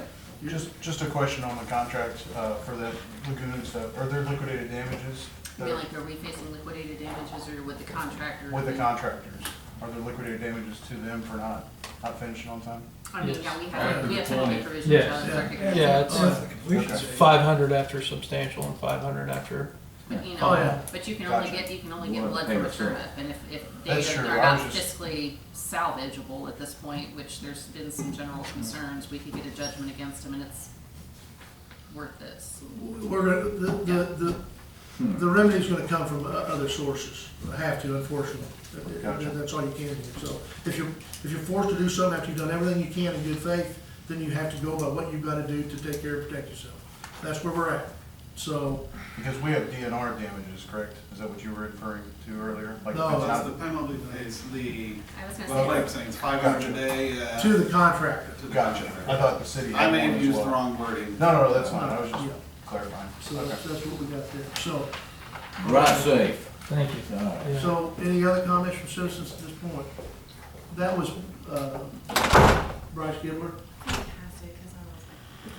Just a question on the contract, for the lagoon stuff. Are there liquidated damages I that mean, are like, are we facing liquidated damages or with the contractor? with the contractors? Are there liquidated damages to them for not finishing on time? I mean, Yes. yeah, we have penalty provisions. Yes. Yeah, it's Completion date. 500 after substantial and 500 after. But, you Oh, know, yeah. but you can Gotcha. only get blood Hey, from a that's right. turnip, and if That's data true. are I not was just- fiscally salvageable at this point, which there's been some general concerns, we could get a judgment against them, and it's worth this. We're gonna, the remedy's gonna come from other sources. I have to, unfortunately. Gotcha. That's all you can do. So if you're forced to do something after you've done everything you can in good faith, then you have to go by what you've gotta do to take care and protect yourself. That's where we're at. So, Because we have DNR damages, correct? Is that what you were referring to earlier? Like, No, if it's That's not- the penalty, is the, I was well, like gonna I'm say, saying, it's 500 a Gotcha. day. to the contractor. to the Gotcha. contractor. I thought the city I had may one have as used the well. wrong wording. No, that's fine. I was just Yeah. clarifying. So Okay. that's what we got there. So, Drive safe. Thank you. All right. Yeah. so any other comments from citizens at this point? That was, Bryce Gibbler.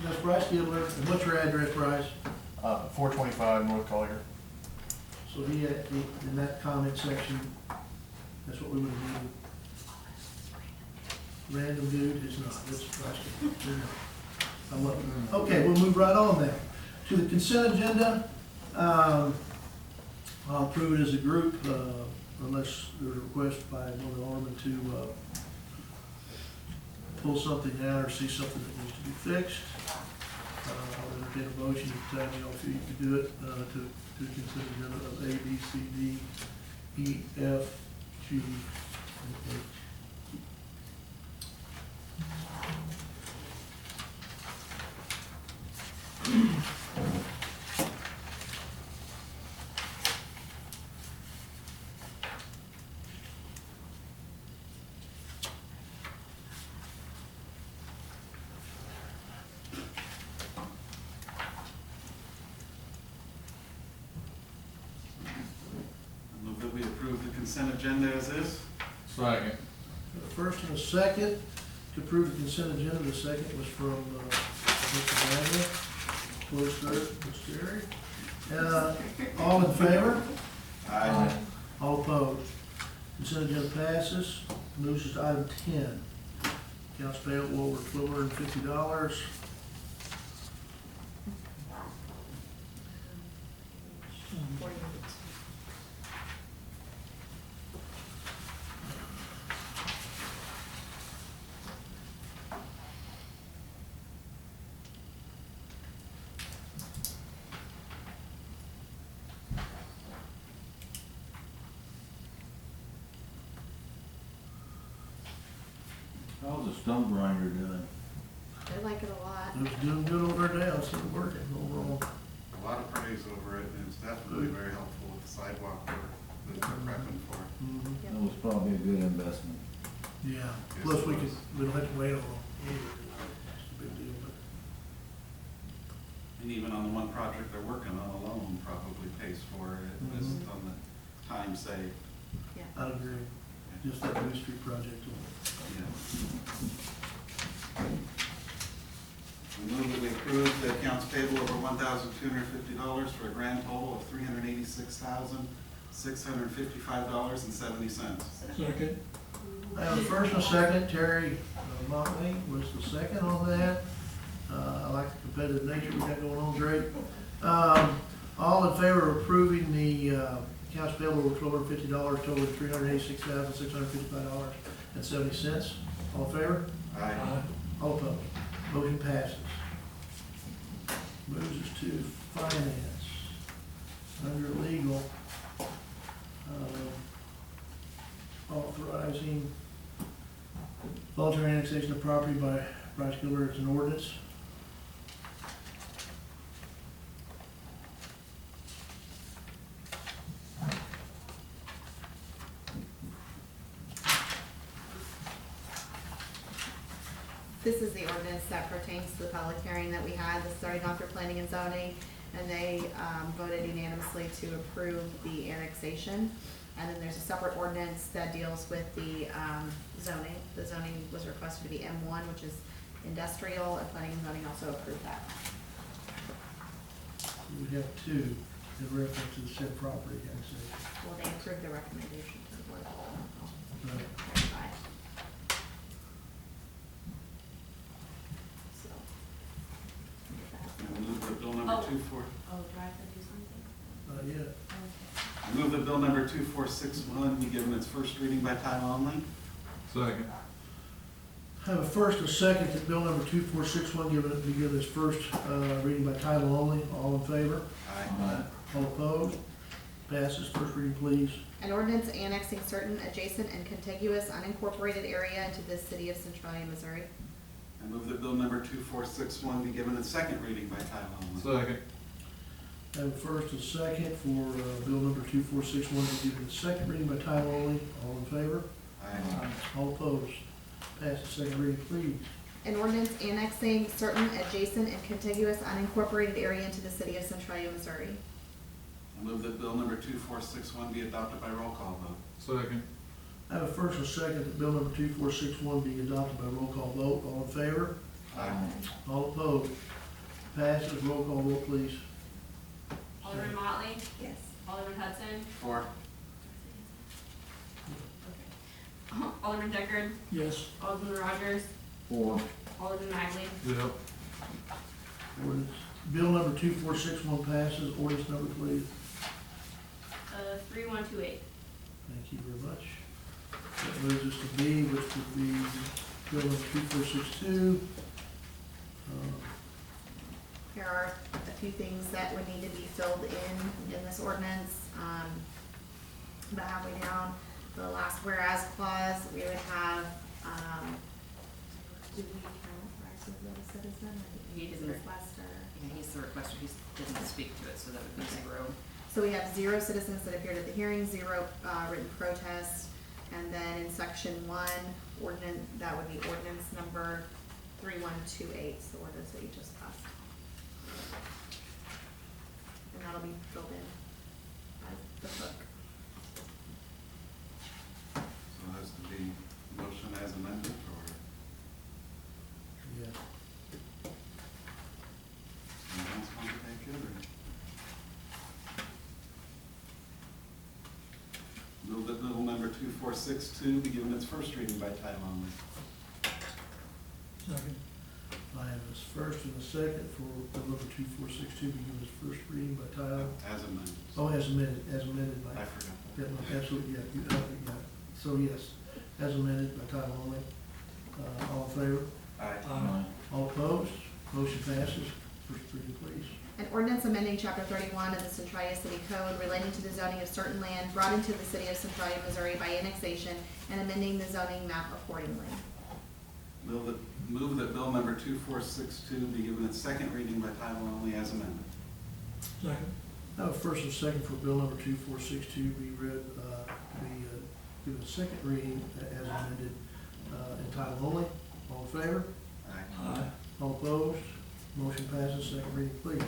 That's Bryce Gibbler. And what's your address, Bryce? 425 North Collier. So he had, in that comment section, that's what we would have needed. Random dude is not, it's Bryce. I love it. Okay, we'll move right on then. To the consent agenda, I'll approve it as a group, unless there's a request by one of the aldermen to, pull something out or see something that needs to be fixed. I'll entertain a motion to tell me if you can do it, to consider agenda of A, B, C, D, E, F, G, and H. I move that we approve the consent agenda as is. Second. The first and a second to approve the consent agenda, the second was from, Mr. Daniel. Close third, Mr. Terry. All in favor? Aye. All opposed? Consent agenda passes. Moves us to item 10. Accounts payable over $1,250. How's the stump grinder doing? They like it a lot. It was doing good over there, I see it working overall. A lot of praise over it, and it's definitely very helpful with the sidewalk work that they're prepping for. Mhm. That was probably a good investment. Yeah, Yes, plus it we was. don't have to wait on them. It's a big deal, but. And even on the one project they're working on alone probably pays for it, just on the time saved. I agree, just that New Street project. Yeah. We move that we approve the accounts payable over $1,250 for a grand total of $386,655.70. Second. I have a first and a second, Terry Motley was the second on that. I like the competitive nature we got going on, great. All in favor of approving the accounts payable over $1,250 totaling $386,655.70. All in favor? Aye. All opposed? Motion passes. Moves us to finance. Under legal, authorizing voluntary annexation of property by Bryce Gilbert as an ordinance. This is the ordinance that pertains to the public hearing that we had. This has already gone through planning and zoning, and they voted unanimously to approve the annexation. And then there's a separate ordinance that deals with the zoning. The zoning was requested to be M1, which is industrial, and planning and zoning also approved that. We have two in reference to the said property annexation. Well, they approved the recommendation to the board. Right. Verify. So. I move that bill number 24. Oh, do I have to do something? Yeah. I move that bill number 2461 be given its first reading by title only. Second. I have a first and a second that bill number 2461 be given its first reading by title only. All in favor? Aye. All opposed? Passes. First reading, please. An ordinance annexing certain adjacent and contiguous unincorporated area into the city of Centralia, Missouri. I move that bill number 2461 be given its second reading by title only. Second. I have a first and second for bill number 2461 to be given its second reading by title only. All in favor? Aye. All opposed? Passes. Second reading, please. An ordinance annexing certain adjacent and contiguous unincorporated area into the city of Centralia, Missouri. I move that bill number 2461 be adopted by roll call vote. Second. I have a first and second that bill number 2461 be adopted by roll call vote. All in favor? Aye. All opposed? Passes. Roll call vote, please. Alderman Motley? Yes. Alderman Hudson? 4. Alderman Deckard? Yes. Alderman Rogers? 4. Alderman Magley? Yep. Ordinance, bill number 2461 passes. Ordinance number, please. 3128. Thank you very much. That moves us to B, which would be bill number 2462. Here are a few things that would need to be filled in this ordinance. About halfway down, the last whereas clause, we would have, do we count Bryce as a citizen? He doesn't. Requester. Yeah, he's the requester, he doesn't speak to it, so that would be 0. So we have 0 citizens that appeared at the hearing, 0 written protests, and then in section 1, ordinance, that would be ordinance number 3128, the ordinance that you just passed. And that'll be filled in by the clerk. So that's to be motion as amended, or Yeah. anyone else want to take it, or? Move that bill number 2462 be given its first reading by title only. Second. I have this first and a second for bill number 2462 be given its first reading by title. As amended. Oh, as amended by. I forgot that. Yeah, absolutely, yeah, you have it, yeah. So yes, as amended by title only. All in favor? Aye. All opposed? Motion passes. First reading, please. An ordinance amending chapter 31 of the Centralia City Code relating to the zoning of certain land brought into the city of Centralia, Missouri by annexation and amending the zoning map accordingly. Move that bill number 2462 be given its second reading by title only as amended. Second. I have a first and second for bill number 2462 be read, given a second reading as amended, in title only. All in favor? Aye. All opposed? Motion passes. Second reading, please.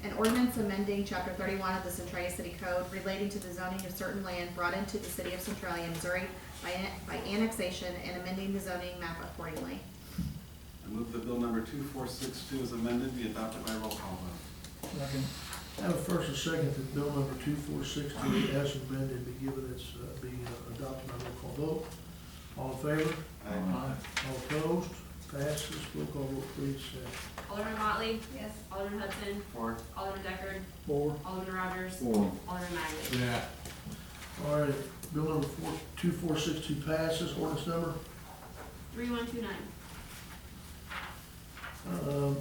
An ordinance amending chapter 31 of the Centralia City Code relating to the zoning of certain land brought into the city of Centralia, Missouri by annexation and amending the zoning map accordingly. I move that bill number 2462 is amended be adopted by roll call vote. Second. I have a first and second that bill number 2462 as amended be given its, be adopted by roll call vote. All in favor? Aye. All opposed? Passes. Roll call vote, please. Alderman Motley? Yes. Alderman Hudson? Four. Alderman Deckard? 4. Alderman Rogers? 4. Alderman Magley? Yeah. All right, bill number 2462 passes. Ordinance number? 3129.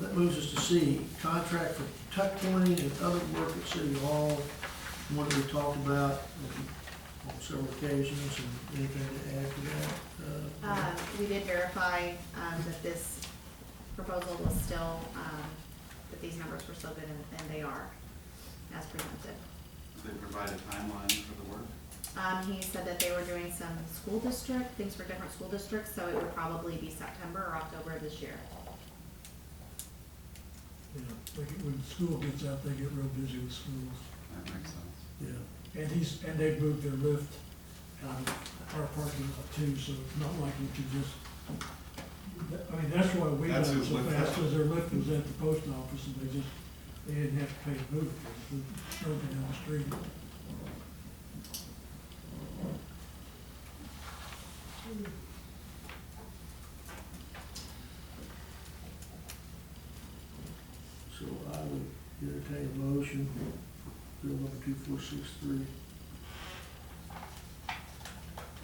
That moves us to C, contract for tuck pointing and other work at City Hall, one that we talked about on several occasions, and anything to add to that? We did verify, that this proposal was still, that these numbers were still good, and they are, as presented. They provide a timeline for the work. He said that they were doing some school district, things for different school districts, so it would probably be September or October of this year. Yeah, when school gets out, they get real busy with schools. That makes sense. Yeah. And they've moved their lift out of our parking lot too, so it's not like we could just, I mean, that's why we got That's it whose so lift fast, is. because their lift was at the post office and they didn't have to pay to move it, it was drove it down the street. So I would entertain a motion for bill number 2463.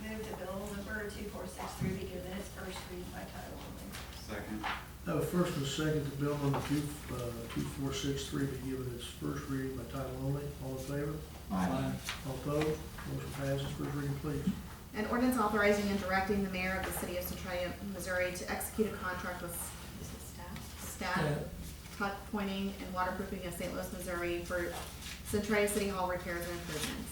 Move the bill number 2463 be given its first reading by title only. Second. I have a first and a second that bill number 2463 be given its first reading by title only. All in favor? Aye. All opposed? Motion passes. First reading, please. An ordinance authorizing and directing the mayor of the city of Centralia, Missouri to execute a contract with, is it staff? Staff, tuck pointing and waterproofing of St. Louis, Missouri for Centralia City Hall repairs and improvements.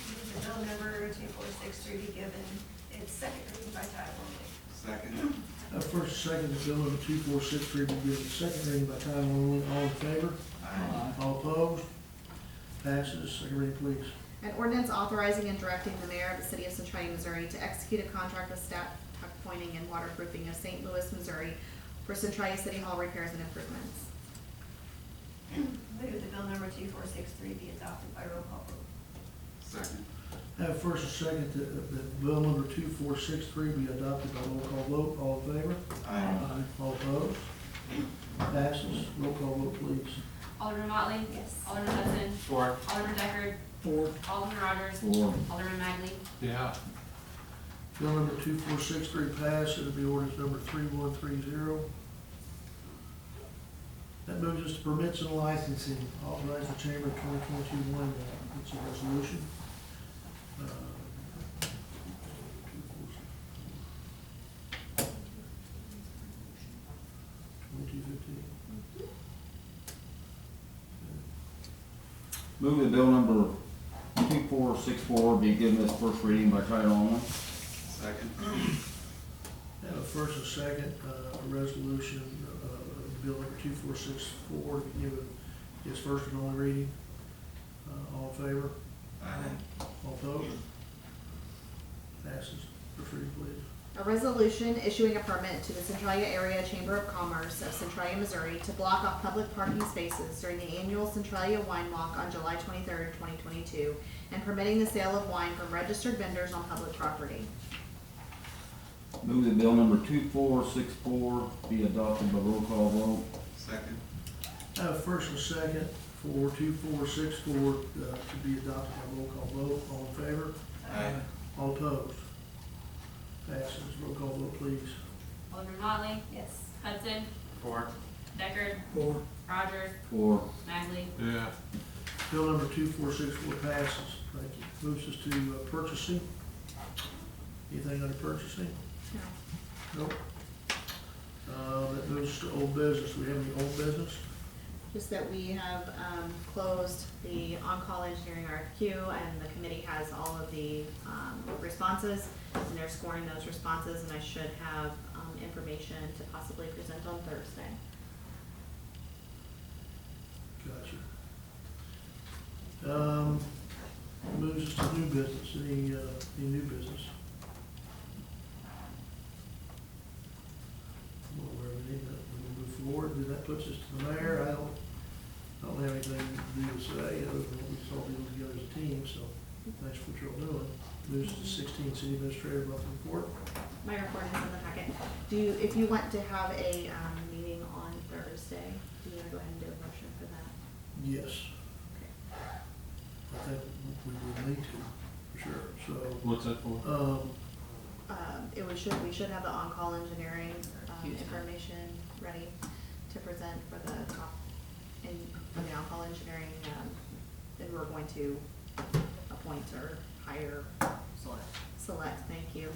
Move the bill number 2463 be given its second reading by title only. Second. I have first and second that bill number 2463 be given its second reading by title only. All in favor? Aye. All opposed? Passes. Second reading, please. An ordinance authorizing and directing the mayor of the city of Centralia, Missouri to execute a contract with staff tuck pointing and waterproofing of St. Louis, Missouri for Centralia City Hall repairs and improvements. Move the bill number 2463 be adopted by roll call vote. Second. I have first and second that bill number 2463 be adopted by roll call vote. All in favor? Aye. All opposed? Passes. Roll call vote, please. Alderman Motley? Yes. Alderman Hudson? 4. Alderman Deckard? 4. Alderman Rogers? 4. Alderman Magley? Yeah. Bill number 2463 passed. It'll be ordinance number 3130. That moves us to permits and licensing. Authorize the Chamber of 2022-1, it's a resolution. Move that bill number 2464 be given its first reading by title only. Second. I have a first and second, a resolution, bill number 2464, be given its first and only reading. All in favor? Aye. All opposed? Passes. First reading, please. A resolution issuing a permit to the Centralia Area Chamber of Commerce of Centralia, Missouri to block off public parking spaces during the annual Centralia Wine Walk on July 23rd, 2022, and permitting the sale of wine from registered vendors on public property. Move that bill number 2464 be adopted by roll call vote. Second. I have a first and second for 2464 to be adopted by roll call vote. All in favor? Aye. All opposed? Passes. Roll call vote, please. Alderman Motley? Yes. Hudson? 4. Deckard? 4. Rogers? 4. Magley? Yeah. Bill number 2464 passes. Thank you. Moves us to purchasing. Anything under purchasing? No. Nope. That moves to old business. Do we have any old business? Just that we have closed the on-call engineering RFQ, and the committee has all of the responses, and they're scoring those responses, and I should have information to possibly present on Thursday. Gotcha. Moves us to new business. Any new business? Well, we're ready to move forward. Then that puts us to the mayor. I don't have anything new to say other than what we just all dealing together as a team, so thanks for what you're all doing. Moves to 16, city administrator, monthly report. My report is in the packet. If you want to have a meeting on Thursday, do you want to go ahead and do a motion for that? Yes. Okay. I think we would need to, for sure, so. What's that for? We should have the on-call engineering Huge. information ready to present for the top, for the on-call engineering, that we're going to appoint or hire, select, thank you.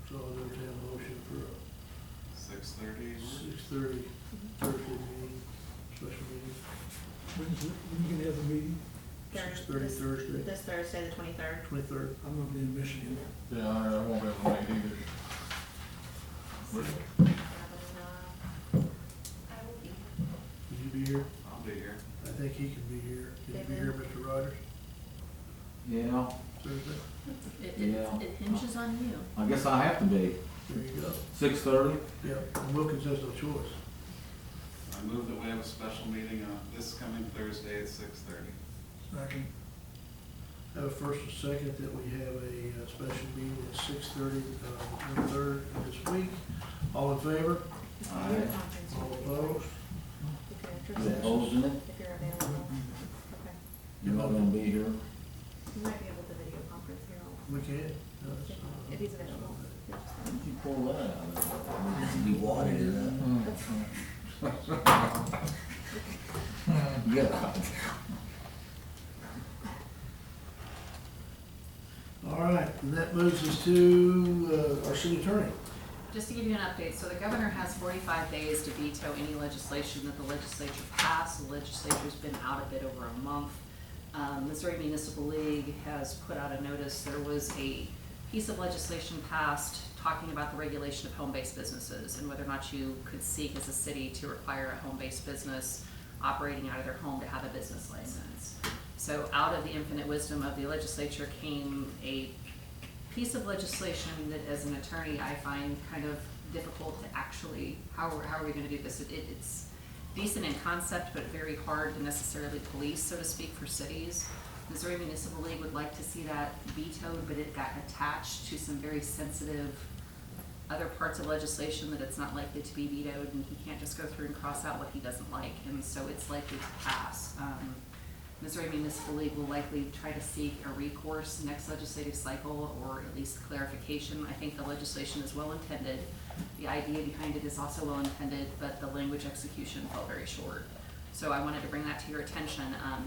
So I'll entertain a motion for 6:30. 6:30 Thursday meeting, special meeting, When you gonna have the meeting? 6:30 Thursday, This Thursday, the 23rd. 23rd. I'm gonna be in Michigan. Yeah, I won't be able to make it either. I will be. Will you be here? I'll be here. I think he can be here. Can you be here, Mr. Rogers, Yeah, Thursday? Yeah. It hinges on you. I guess I have to be. There you go. 6:30? Yeah, and Wilkins has no choice. I move that we have a special meeting on this coming Thursday at 6:30. Second. Have a first and second that we have a special meeting at 6:30, the 23rd of this week. All in favor? It's a video conference. All opposed? If you're Is interested. it hosing it? If you're available. Okay. You're not gonna be here? You might be able to video conference here. We can. No, it's, If he's available. Yeah, just let me know. You pull that out of it. You wadded it up. Yeah. all right, and that moves us to our city attorney. Just to give you an update, so the governor has 45 days to veto any legislation that the legislature passed. The legislature's been out a bit over a month. Missouri Municipal League has put out a notice. There was a piece of legislation passed talking about the regulation of home-based businesses and whether or not you could seek as a city to require a home-based business operating out of their home to have a business license. So out of the infinite wisdom of the legislature came a piece of legislation that as an attorney I find kind of difficult to actually, how are we gonna do this? It's decent in concept, but very hard to necessarily police, so to speak, for cities. Missouri Municipal League would like to see that vetoed, but it got attached to some very sensitive other parts of legislation that it's not likely to be vetoed, and he can't just go through and cross out what he doesn't like, and so it's likely to pass. Missouri Municipal League will likely try to seek a recourse next legislative cycle, or at least clarification. I think the legislation is well intended. The idea behind it is also well intended, but the language execution fell very short. So I wanted to bring that to your attention.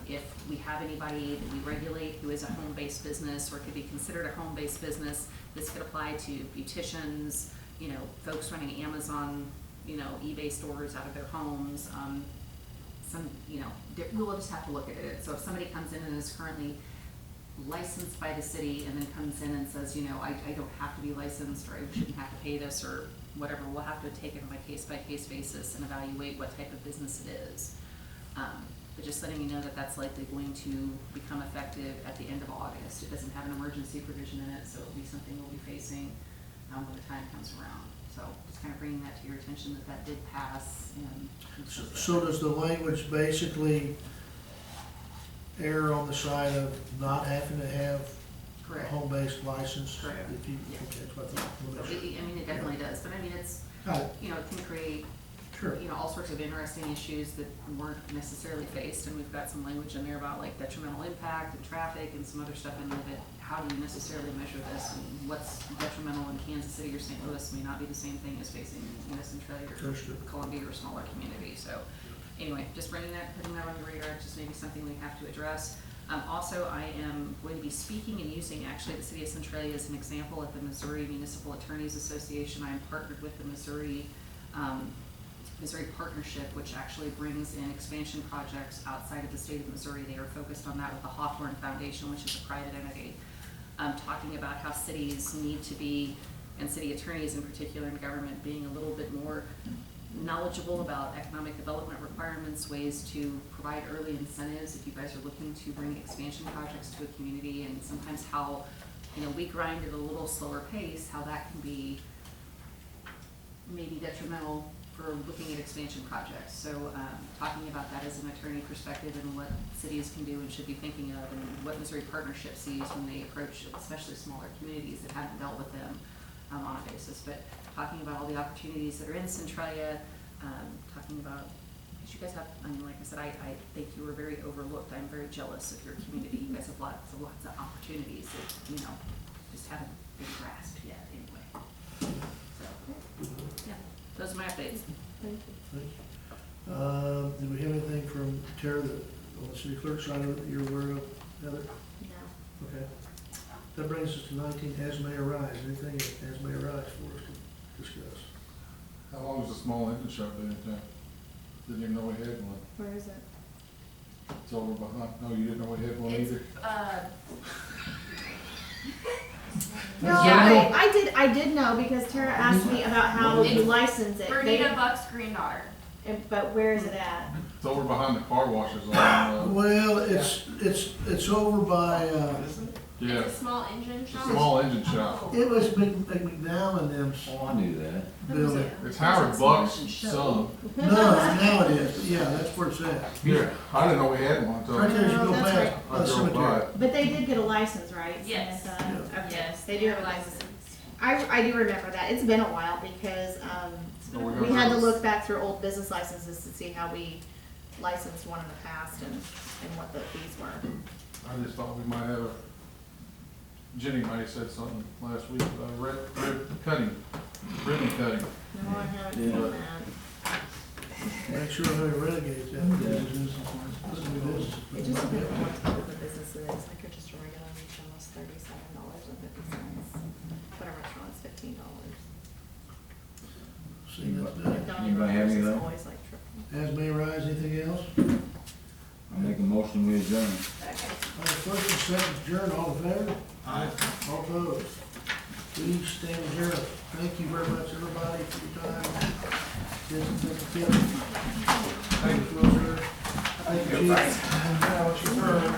If we have anybody that we regulate who is a home-based business or could be considered a home-based business, this could apply to beauticians, folks running Amazon, eBay stores out of their homes. We'll just have to look at it. So if somebody comes in and is currently licensed by the city and then comes in and says, I don't have to be licensed, or I shouldn't have to pay this, or whatever, we'll have to take it on a case-by-case basis and evaluate what type of business it is. But just letting you know that that's likely going to become effective at the end of August. It doesn't have an emergency provision in it, so it'll be something we'll be facing when the time comes around. So just kind of bringing that to your attention that did pass. And So does the language basically err on the side of not having to have a correct. home-based license? Correct. If you, Yeah. okay, that's what I thought. So it definitely does, but it's, Got it. it can create, Sure. all sorts of interesting issues that weren't necessarily faced, and we've got some language in there about like detrimental impact and traffic and some other stuff in there that, how do you necessarily measure this, and what's detrimental in Kansas City or St. Louis may not be the same thing as facing Centralia or Understood. Columbia or a smaller community, so anyway, just putting that on the radar, just maybe something we have to address. Also, I am going to be speaking and using actually the city of Centralia as an example at the Missouri Municipal Attorneys Association. I am partnered with the Missouri Partnership, which actually brings in expansion projects outside of the state of Missouri. They are focused on that with the Hawthorne Foundation, which is a private entity, talking about how cities need to be, and city attorneys in particular in government, being a little bit more knowledgeable about economic development requirements, ways to provide early incentives if you guys are looking to bring expansion projects to a community, and sometimes how, we grind at a little slower pace, how that can be maybe detrimental for looking at expansion projects. So talking about that as an attorney perspective and what cities can do and should be thinking of, and what Missouri Partnership sees when they approach especially smaller communities that haven't dealt with them on a basis. But talking about all the opportunities that are in Centralia, talking about, because you guys have, like I said, I think you were very overlooked. I'm very jealous of your community. You guys have lots of opportunities that, just haven't been grasped yet anyway. So, yeah, those are my updates. Thank you. Did we have anything from Tara on the city clerk side that you're aware of, Heather? No. Okay. That brings us to 19, as may arise. Anything as may arise for us to discuss? How long has the small engine shop been in town? Didn't even know we had one. Where is it? It's over behind, no, you didn't know we had one It's, either? No, Yeah. I did know because Tara asked me about how you license it. Bernita Buck's granddaughter. But where is it at? It's over behind the car washes on, Well, it's over by, yeah, It's a small engine shop. small engine shop. it was McDowell and them's Oh, I knew that. building. It's Howard Buck's son. No, now it is, but yeah, that's where it's at. Yeah, I didn't know we had one until Right there as you Oh, go that's past right. I the drove by cemetery. it. But they did get a license, right? Yes. Okay, Yes, they do have a license. I do remember that. It's been a while because Oh, we're we gonna had to have- look back through old business licenses to see how we licensed one in the past and what the fees were. I just thought we might have Jenny might have said something last week about ribbon cutting. No, I haven't seen Yeah. that. Make sure how renegades that. It just depends on what type of a business it is. Like if just a regular retail is $37.50, but a restaurant's $15. See, that's done. Anybody have anything? Always like triple. As may arise, anything else? I make a motion we adjourn. First and second adjourn, all in favor? Aye. All opposed? Please stand adjourned. Thank you very much, everybody, for your time. Thank you, sir. Thank you, Chief. Now, it's your turn.